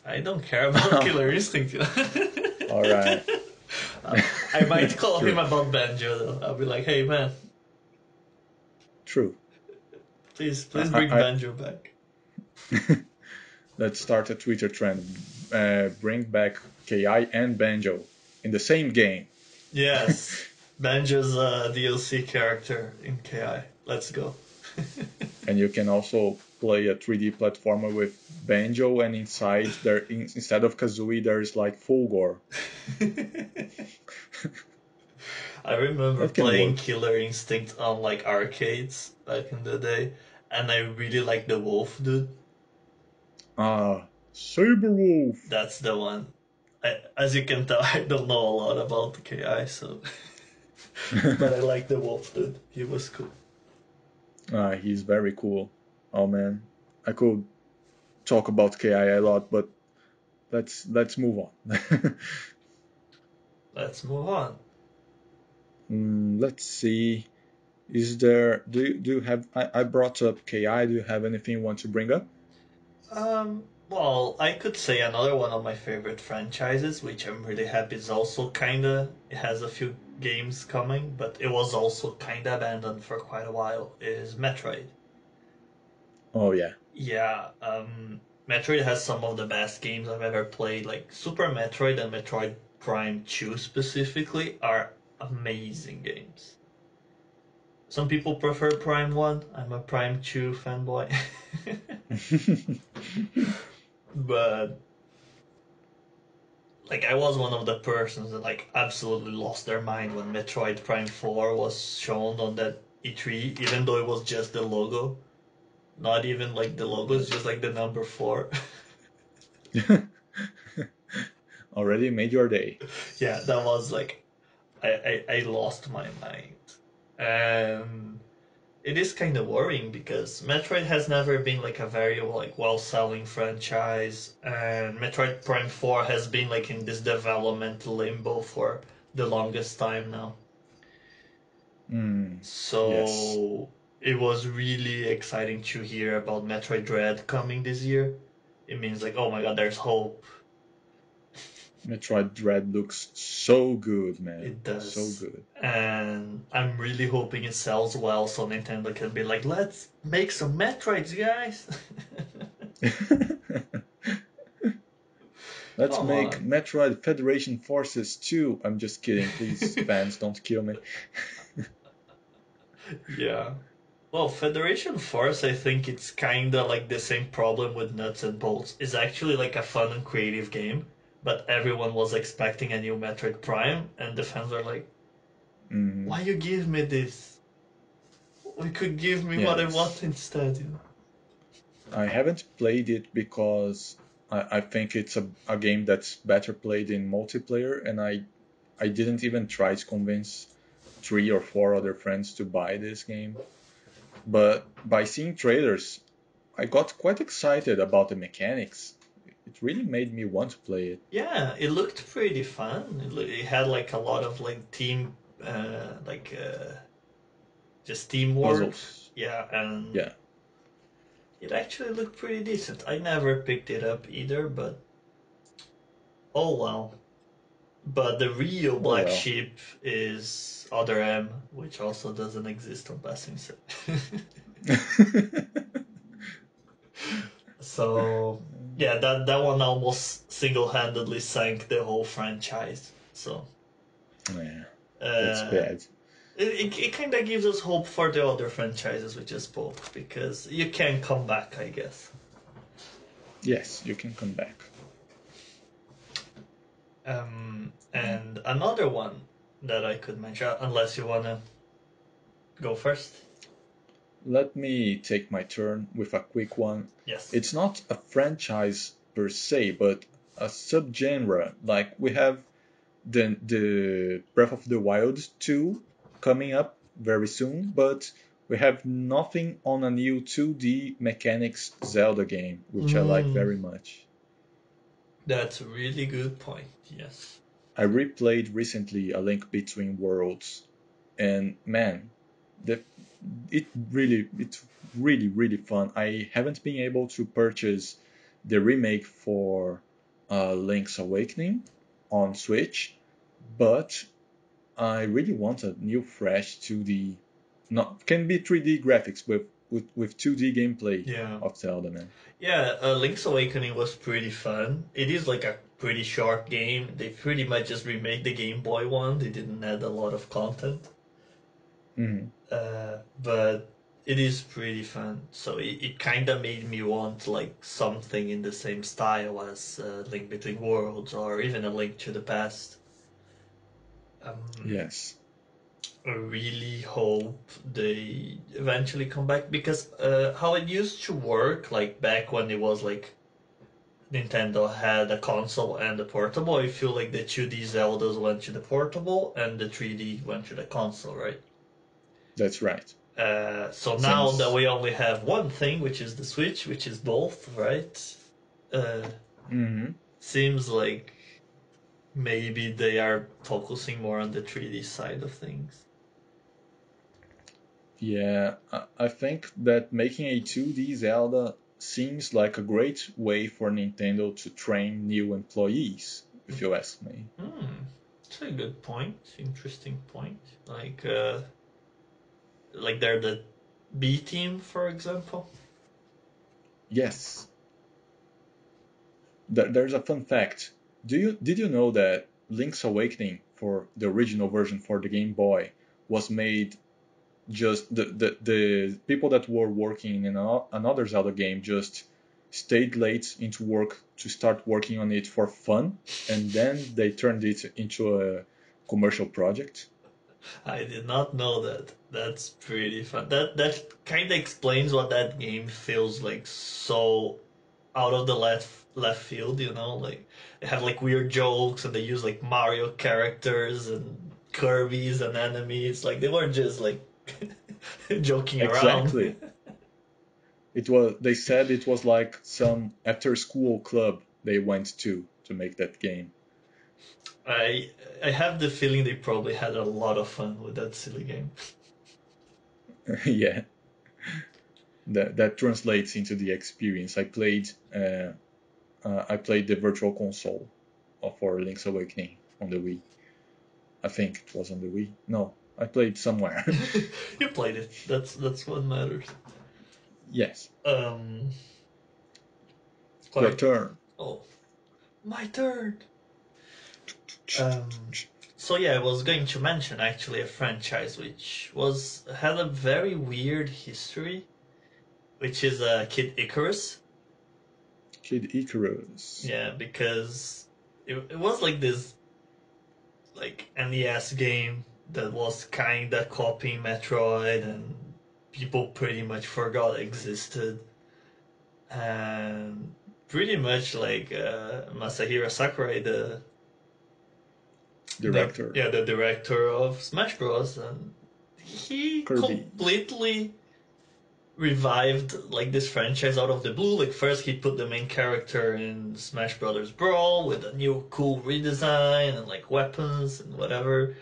I don't care about Killer Instinct. All right. I might call him about Banjo though. I'll be like, "Hey, man, true. please bring Banjo back." Let's start a Twitter trend. Bring back KI and Banjo in the same game. Yes, Banjo's a DLC character in KI. Let's go. And you can also play a 3D platformer with Banjo, and inside there, instead of Kazooie, there's like Fulgore. I remember That can playing work. Killer Instinct on like arcades back in the day, and I really like the wolf dude. Ah, Saberwolf. That's the one. As you can tell, I don't know a lot about KI, so but I like the wolf dude. He was cool. He's very cool. Oh man, I could talk about KI a lot, but let's move on. Let's move on. Let's see. Is there do you have I brought up KI. Do you have anything you want to bring up? Well, I could say another one of my favorite franchises, which I'm really happy is also kinda, it has a few games coming, but it was also kinda abandoned for quite a while, is Metroid. Oh yeah. Yeah, Metroid has some of the best games I've ever played. Like Super Metroid and Metroid Prime 2 specifically are amazing games. Some people prefer Prime 1. I'm a Prime 2 fanboy. But like I was one of the persons that like absolutely lost their mind when Metroid Prime 4 was shown on that E3, even though it was just the logo. Not even like the logo, it's just like the number 4. Already made your day. Yeah, that was like I lost my mind. And it is kind of worrying because Metroid has never been like a very like well-selling franchise, and Metroid Prime 4 has been like in this development limbo for the longest time now. Yes. So it was really exciting to hear about Metroid Dread coming this year. It means like, oh my god, there's hope. Metroid Dread looks so good, man. It So does. good. And I'm really hoping it sells well so Nintendo can be like, let's make some Metroids, guys. Let's Come make on. Metroid Federation Forces 2. I'm just kidding. Please, fans, don't kill me. Yeah. Well, Federation Force, I think it's kinda like the same problem with Nuts and Bolts. It's actually like a fun and creative game, but everyone was expecting a new Metroid Prime, and the fans are like, Mm, why you give me this? We could give me what I want yes. instead, you know? I haven't played it because I think it's a game that's better played in multiplayer, and I didn't even try to convince 3 or 4 other friends to buy this game. But by seeing trailers, I got quite excited about the mechanics. It really made me want to play it. Yeah, it looked pretty fun. It had like a lot of like team, just teamwork. Puzzles. Yeah, and Yeah. it actually looked pretty decent. I never picked it up either, but oh well. But the real Oh black well. sheep is Other M, which also doesn't exist on Passing Set. So yeah, that one almost single-handedly sank the whole franchise. So Yeah, that's uh, bad. it kind of gives us hope for the other franchises we just spoke because you can come back, I guess. Yes, you can come back. And another one that I could mention, unless you wanna go first. Let me take my turn with a quick one. Yes. It's not a franchise per se, but a subgenre. Like we have the Breath of the Wild 2 coming up very soon, but we have nothing on a new 2D mechanics Zelda game, which I like Mm, very much. that's a really good point. Yes. I replayed recently A Link Between Worlds, and man, the, it's really fun. I haven't been able to purchase the remake for Link's Awakening on Switch, but I really want a new fresh 2D, not can be 3D graphics with with 2D gameplay Yeah. of Zelda, man. Yeah, Link's Awakening was pretty fun. It is like a pretty short game. They pretty much just remade the Game Boy one. They didn't add a lot of content. Hmm. But it is pretty fun. So it kind of made me want like something in the same style as Link Between Worlds or even A Link to the Past. Yes. I really hope they eventually come back because how it used to work, like back when it was like Nintendo had a console and a portable, I feel like the 2D Zeldas went to the portable and the 3D went to the console, right? That's right. So now that Since we only have one thing, which is the Switch, which is both, right? hmm Seems like maybe they are focusing more on the 3D side of things. Yeah, I think that making a 2D Zelda seems like a great way for Nintendo to train new employees, if you ask me. That's a good point. Interesting point. Like they're the B team, for example. Yes. There's a fun fact. Did you know that Link's Awakening for the original version for the Game Boy was made just the people that were working in another Zelda game just stayed late into work to start working on it for fun, and then they turned it into a commercial project. I did not know that. That's pretty fun. That kind of explains what that game feels like. So out of the left field, you know, like they have like weird jokes and they use like Mario characters and Kirby's and enemies. Like they weren't just like joking around. Exactly. It was. They said it was like some after-school club they went to make that game. I I have the feeling they probably had a lot of fun with that silly game. Yeah, that translates into the experience. I played the Virtual Console for Link's Awakening on the Wii. I think it was on the Wii. No, I played somewhere. You played it. That's what matters. Yes. Um, Your quite. turn. Oh, my turn. Um, so yeah, I was going to mention actually a franchise which was had a very weird history, which is Kid Icarus. Kid Icarus. Yeah, because it was like this like NES game that was kinda copying Metroid and people pretty much forgot existed. And pretty much like Masahiro Sakurai, Director. the director of Smash Bros. And he Kirby. completely revived like this franchise out of the blue. Like first he put the main character in Smash Brothers Brawl with a new cool redesign and like weapons and whatever.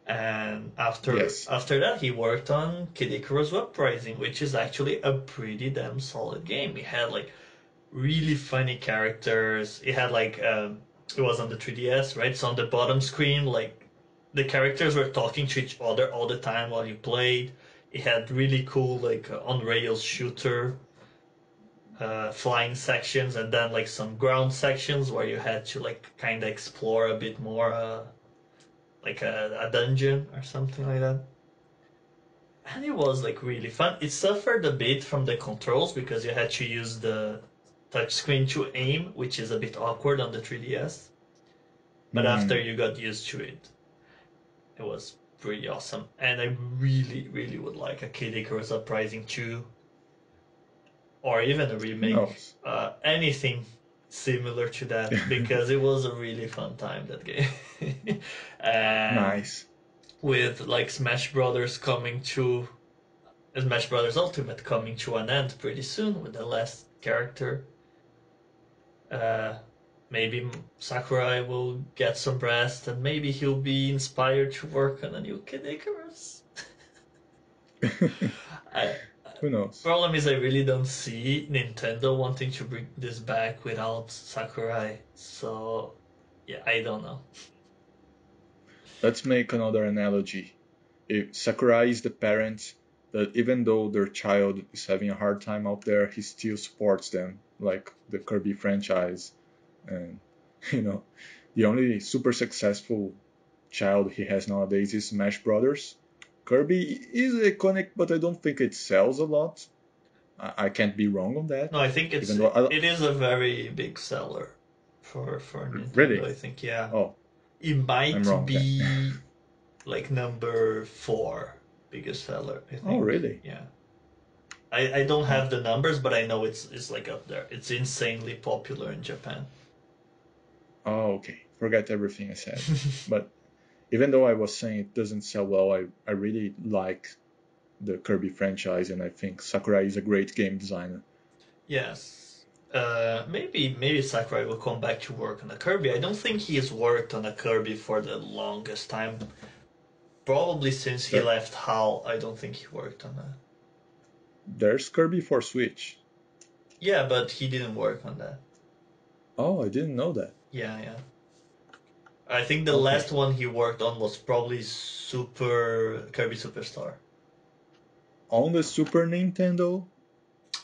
And Yes. after that he worked on Kid Icarus Uprising, which is actually a pretty damn solid game. It had like really funny characters. It had like it was on the 3DS, right? So on the bottom screen, like the characters were talking to each other all the time while you played. It had really cool like on rails shooter flying sections, and then like some ground sections where you had to like kind of explore a bit more, like a dungeon or something like that. And it was like really fun. It suffered a bit from the controls because you had to use the touchscreen to aim, which is a bit awkward on the 3DS. But after Mm. you got used to it, it was pretty awesome. And I really, really would like a Kid Icarus Uprising 2 or even a Who remake, knows? anything similar to that because it was a really fun time that game. And Nice. with like Smash Brothers Ultimate coming to an end pretty soon with the last character. Uh, maybe Sakurai will get some rest and maybe he'll be inspired to work on a new Kid Icarus. I, Who knows? problem is I really don't see Nintendo wanting to bring this back without Sakurai. So yeah, I don't know. Let's make another analogy. If Sakurai is the parent that even though their child is having a hard time out there, he still supports them, like the Kirby franchise. And, you know, the only super successful child he has nowadays is Smash Brothers. Kirby is iconic, but I don't think it sells a lot. I can't be wrong on that. No, I think Even though it is a very big seller for Nintendo. really, I think, yeah, oh, it I'm might wrong then. be like number 4 biggest seller. I Oh, think. really? Yeah. I don't Oh, have the numbers, but I know it's like up there. It's insanely popular in Japan. oh, okay. Forget everything I said. But even though I was saying it doesn't sell well, I really like the Kirby franchise, and I think Sakurai is a great game designer. Yes. Maybe Sakurai will come back to work on a Kirby. I don't think he's worked on a Kirby for the longest time. Probably since he There, left HAL, I don't think he worked on that. there's Kirby for Switch. Yeah, but he didn't work on that. Oh, I didn't know that. Yeah. I think the Okay. last one he worked on was probably Super Kirby Superstar. On the Super Nintendo,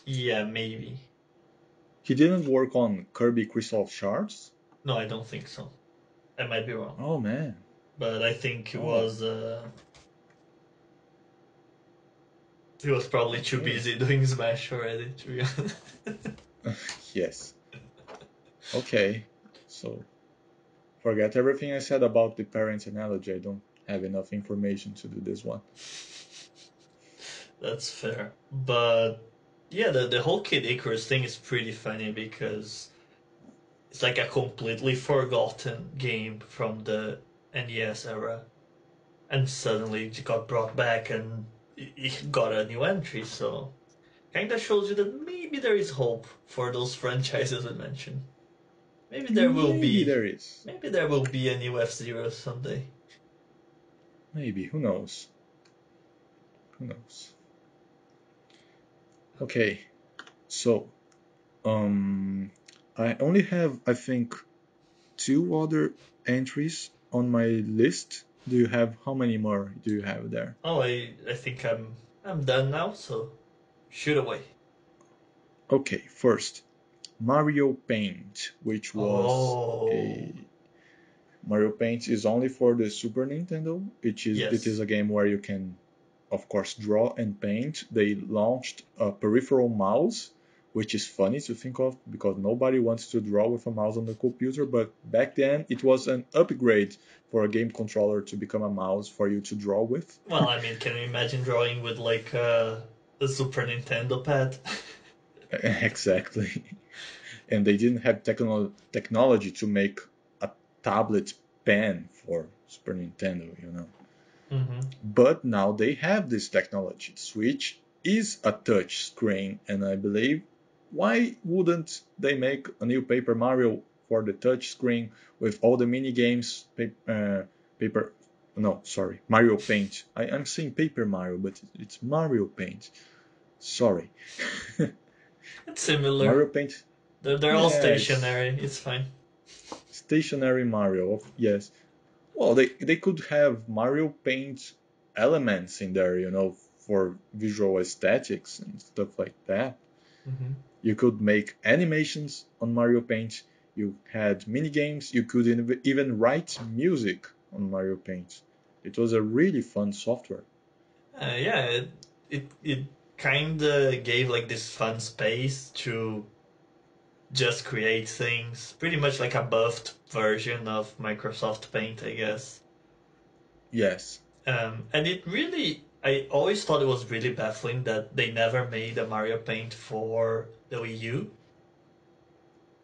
Yeah, maybe. he didn't work on Kirby Crystal Shards. No, I don't think so. I might be wrong, Oh man. but I think Oh, he was probably too okay. busy doing Smash already. To be honest. Yes. Okay. So forget everything I said about the parents analogy. I don't have enough information to do this one. That's fair, but yeah, the whole Kid Icarus thing is pretty funny because it's like a completely forgotten game from the NES era, and suddenly it got brought back and it got a new entry. So kind of shows you that maybe there is hope for those franchises I mentioned. Maybe there will Maybe be, there is. maybe there will be a new FZero someday. Maybe. Who knows? Who knows? Okay. So, um, I only have, I think, 2 other entries on my list. Do you have, how many more do you have there? Oh, I think I'm done now. So shoot away. Okay, first, Mario Paint, which was Oh, a Mario Paint is only for the Super Nintendo. It is yes. a game where you can, of course, draw and paint. They launched a peripheral mouse, which is funny to think of because nobody wants to draw with a mouse on the computer. But back then, it was an upgrade for a game controller to become a mouse for you to draw with. Well, I mean, can you imagine drawing with like a Super Nintendo pad? Exactly. And they didn't have technology to make a tablet pen for Super Nintendo. Mm-hmm. But now they have this technology. Switch is a touch screen, and I believe why wouldn't they make a new Paper Mario for the touch screen with all the mini games? Paper, no, sorry, Mario Paint. I'm saying Paper Mario, but it's Mario Paint. Sorry, It's similar. Mario Paint. They're all Yeah, it's stationary. It's fine. stationary Mario. Yes. Well, they could have Mario Paint elements in there, for visual aesthetics and stuff like that. Mm-hmm. You could make animations on Mario Paint. You had mini games. You could even write music on Mario Paint. It was a really fun software. Yeah, it kind of gave like this fun space to just create things. Pretty much like a buffed version of Microsoft Paint, I guess. Yes, And it really, I always thought it was really baffling that they never made a Mario Paint for the Wii U me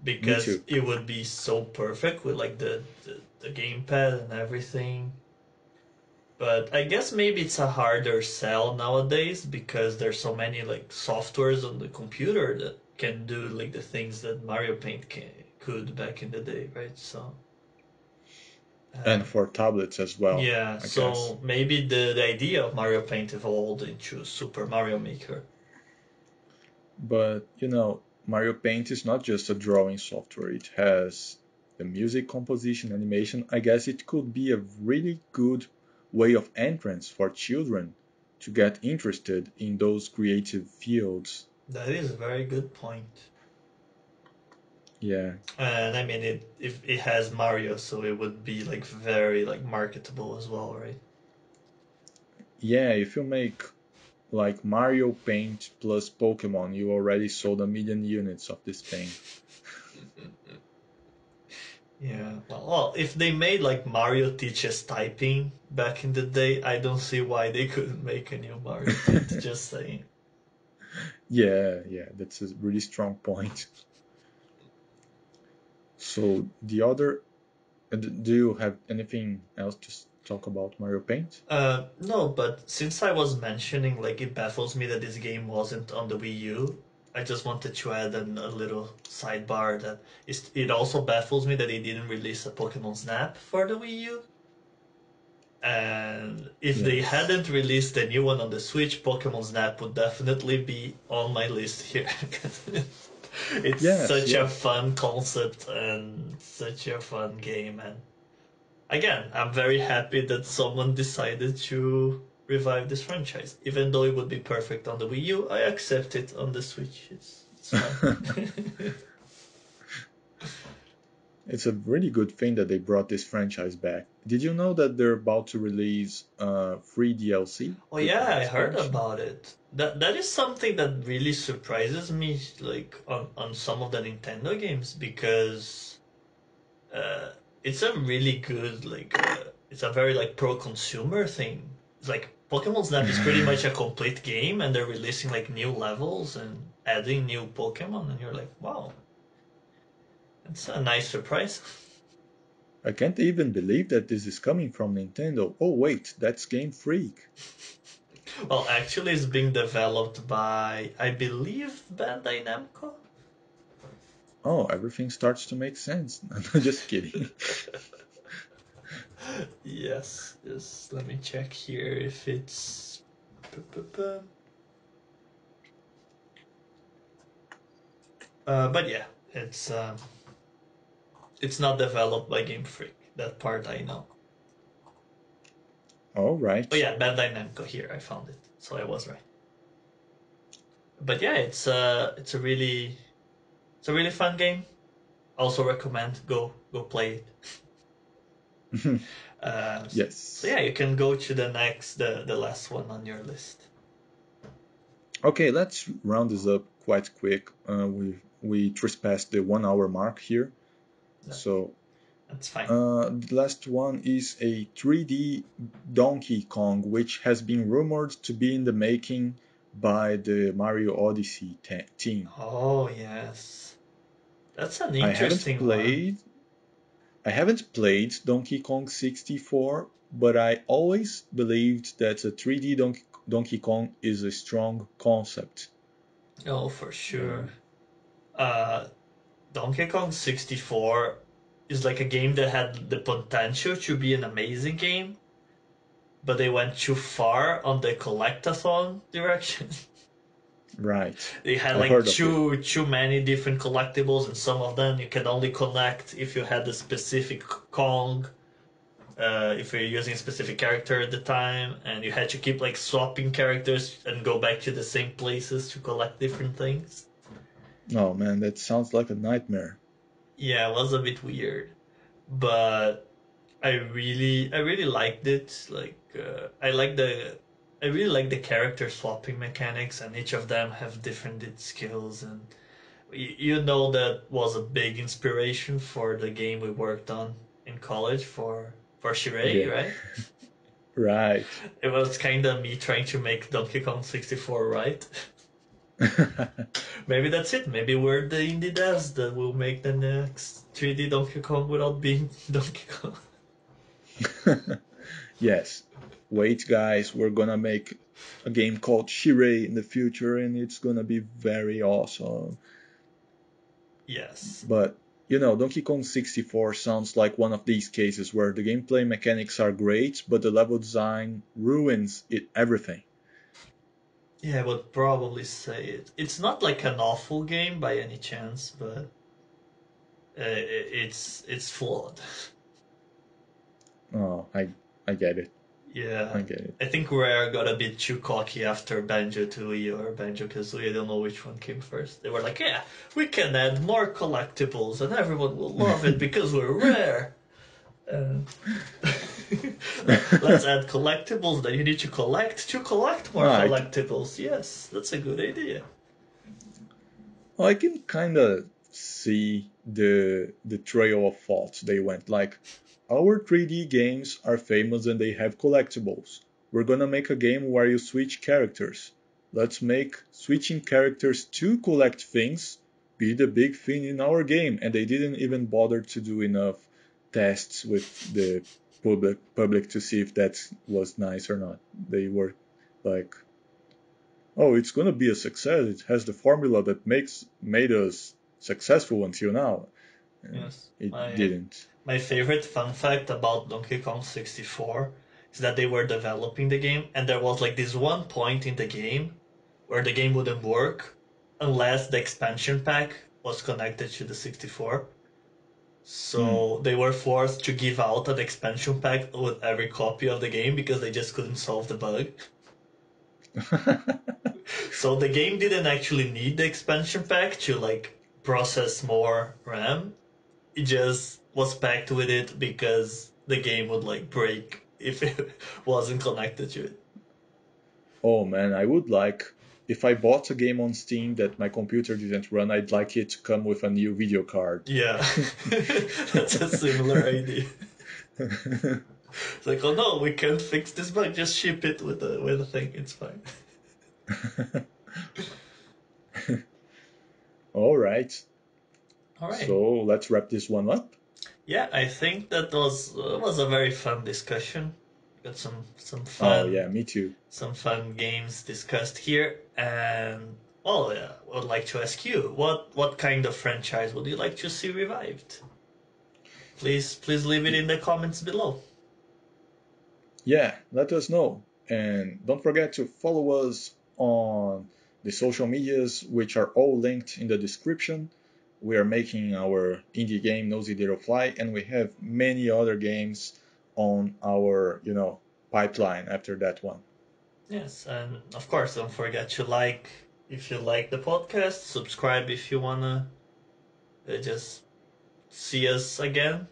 because too. it would be so perfect with like the gamepad and everything. But I guess maybe it's a harder sell nowadays because there's so many like softwares on the computer that can do like the things that Mario Paint could back in the day, right? So And um, for tablets as well, yeah, I guess. so maybe the idea of Mario Paint evolved into Super Mario Maker. But Mario Paint is not just a drawing software. It has the music composition, animation. I guess it could be a really good way of entrance for children to get interested in those creative fields. That is a very good point. Yeah. And I mean, it has Mario, so it would be like very like marketable as well, right? Yeah, if you make like Mario Paint plus Pokemon, you already sold 1 million units of this thing. Yeah. Well, if they made like Mario teaches typing back in the day, I don't see why they couldn't make a new Mario Paint. Just saying. Yeah, that's a really strong point. So the other, do you have anything else to talk about Mario Paint? No, but since I was mentioning, like, it baffles me that this game wasn't on the Wii U, I just wanted to add a little sidebar that it also baffles me that they didn't release a Pokemon Snap for the Wii U. And if they Yes. hadn't released a new one on the Switch, Pokemon Snap would definitely be on my list here. It's Yes, such a yes. fun concept and such a fun game, and again, I'm very happy that someone decided to revive this franchise. Even though it would be perfect on the Wii U, I accept it on the Switch. It's fine. It's a really good thing that they brought this franchise back. Did you know that they're about to release free DLC Oh with yeah, an I heard expansion? about it. That is something that really surprises me, like on some of the Nintendo games, because uh, it's a really good it's a very like pro consumer thing. It's like Pokemon Snap is pretty much a complete game, and they're releasing like new levels and adding new Pokemon, and you're like, wow, that's a nice surprise. I can't even believe that this is coming from Nintendo. Oh wait, that's Game Freak. Well, actually, it's being developed by, I believe, Bandai Namco. Oh, everything starts to make sense. I'm just kidding. Yes. Let me check here if it's. But yeah, it's not developed by Game Freak. That part I know. All Oh right. yeah, Bandai Namco here. I found it, so I was right. But yeah, it's a really fun game. Also recommend go play it. So Yes. yeah, you can go to the last one on your list. Okay, let's round this up quite quick. We trespassed the 1 hour mark here. No, So that's fine. the last one is a 3D Donkey Kong, which has been rumored to be in the making by the Mario Odyssey team. Oh yes, that's an I haven't interesting one. played I haven't played Donkey Kong 64, but I always believed that a 3D Donkey Kong is a strong concept. Oh, for sure. Um, Uh, Donkey Kong 64 is like a game that had the potential to be an amazing game, but they went too far on the collectathon direction. right. They had I like heard of it. too many different collectibles, and some of them you can only collect if you had a specific Kong, if you're using a specific character at the time, and you had to keep like swapping characters and go back to the same places to collect different things. Oh man, that sounds like a nightmare. Yeah, it was a bit weird, but I really liked it. I really like the character swapping mechanics, and each of them have different skills, and you know that was a big inspiration for the game we worked on in college for Shirei, Yeah, right? right. It was kind of me trying to make Donkey Kong 64 right. Maybe that's it. Maybe we're the indie devs that will make the next 3D Donkey Kong without being Donkey Kong. Yes. Wait, guys, we're gonna make a game called Shirei in the future, and it's gonna be very awesome. Yes. But Donkey Kong 64 sounds like one of these cases where the gameplay mechanics are great, but the level design ruins everything. Yeah, I would probably say it. It's not like an awful game by any chance, but it's flawed. Oh, I get it. Yeah. I get it. I think Rare got a bit too cocky after BanjoTooie or BanjoKazooie. I don't know which one came first. They were like, yeah, we can add more collectibles and everyone will love it because we're Rare. Uh, let's add collectibles that you need to collect more Ah, collectibles. Yes, that's a good idea. I can kind of see the trail of thoughts they went. Like, our 3D games are famous and they have collectibles. We're gonna make a game where you switch characters. Let's make switching characters to collect things be the big thing in our game. And they didn't even bother to do enough tests with the public to see if that was nice or not. They were like, oh, it's gonna be a success. It has the formula that made us successful until now. And Yes. it didn't. My favorite fun fact about Donkey Kong 64 is that they were developing the game, and there was like this one point in the game where the game wouldn't work unless the expansion pack was connected to the 64. So they were forced to give out an expansion pack with every copy of the game because they just couldn't solve the bug. So the game didn't actually need the expansion pack to like process more RAM. It just was packed with it because the game would like break if it wasn't connected to it. Oh man, I would like, if I bought a game on Steam that my computer didn't run, I'd like it to come with a new video card. Yeah, that's a similar idea. It's like, oh no, we can't fix this bug. Just ship it with a thing. It's fine. All right. All right. So let's wrap this one up. Yeah, I think that was a very fun discussion. Got some fun. Oh yeah, me too. Some fun games discussed here, and well, yeah, I would like to ask you, what kind of franchise would you like to see revived? Please leave it in the comments below. Yeah, let us know. And don't forget to follow us on the social medias, which are all linked in the description. We are making our indie game Nosy Little Fly, and we have many other games on our, pipeline after that one. Yes, and of course, don't forget to like if you like the podcast, subscribe if you wanna just see us again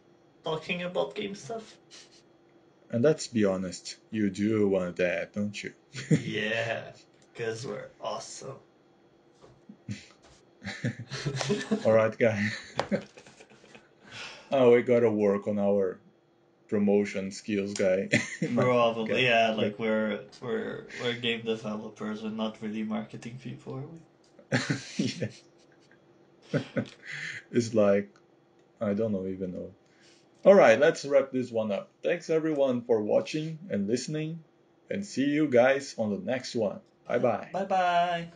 talking about game stuff. And let's be honest, you do want that, don't you? Yeah, because we're awesome. All right, guys. Oh, we gotta work on our promotion skills, guy. Probably, yeah. Like we're game developers. We're not really marketing people, are we? Yeah. It's like, I don't even know. All right, let's wrap this one up. Thanks everyone for watching and listening, and see you guys on the next one. Bye bye. Bye bye.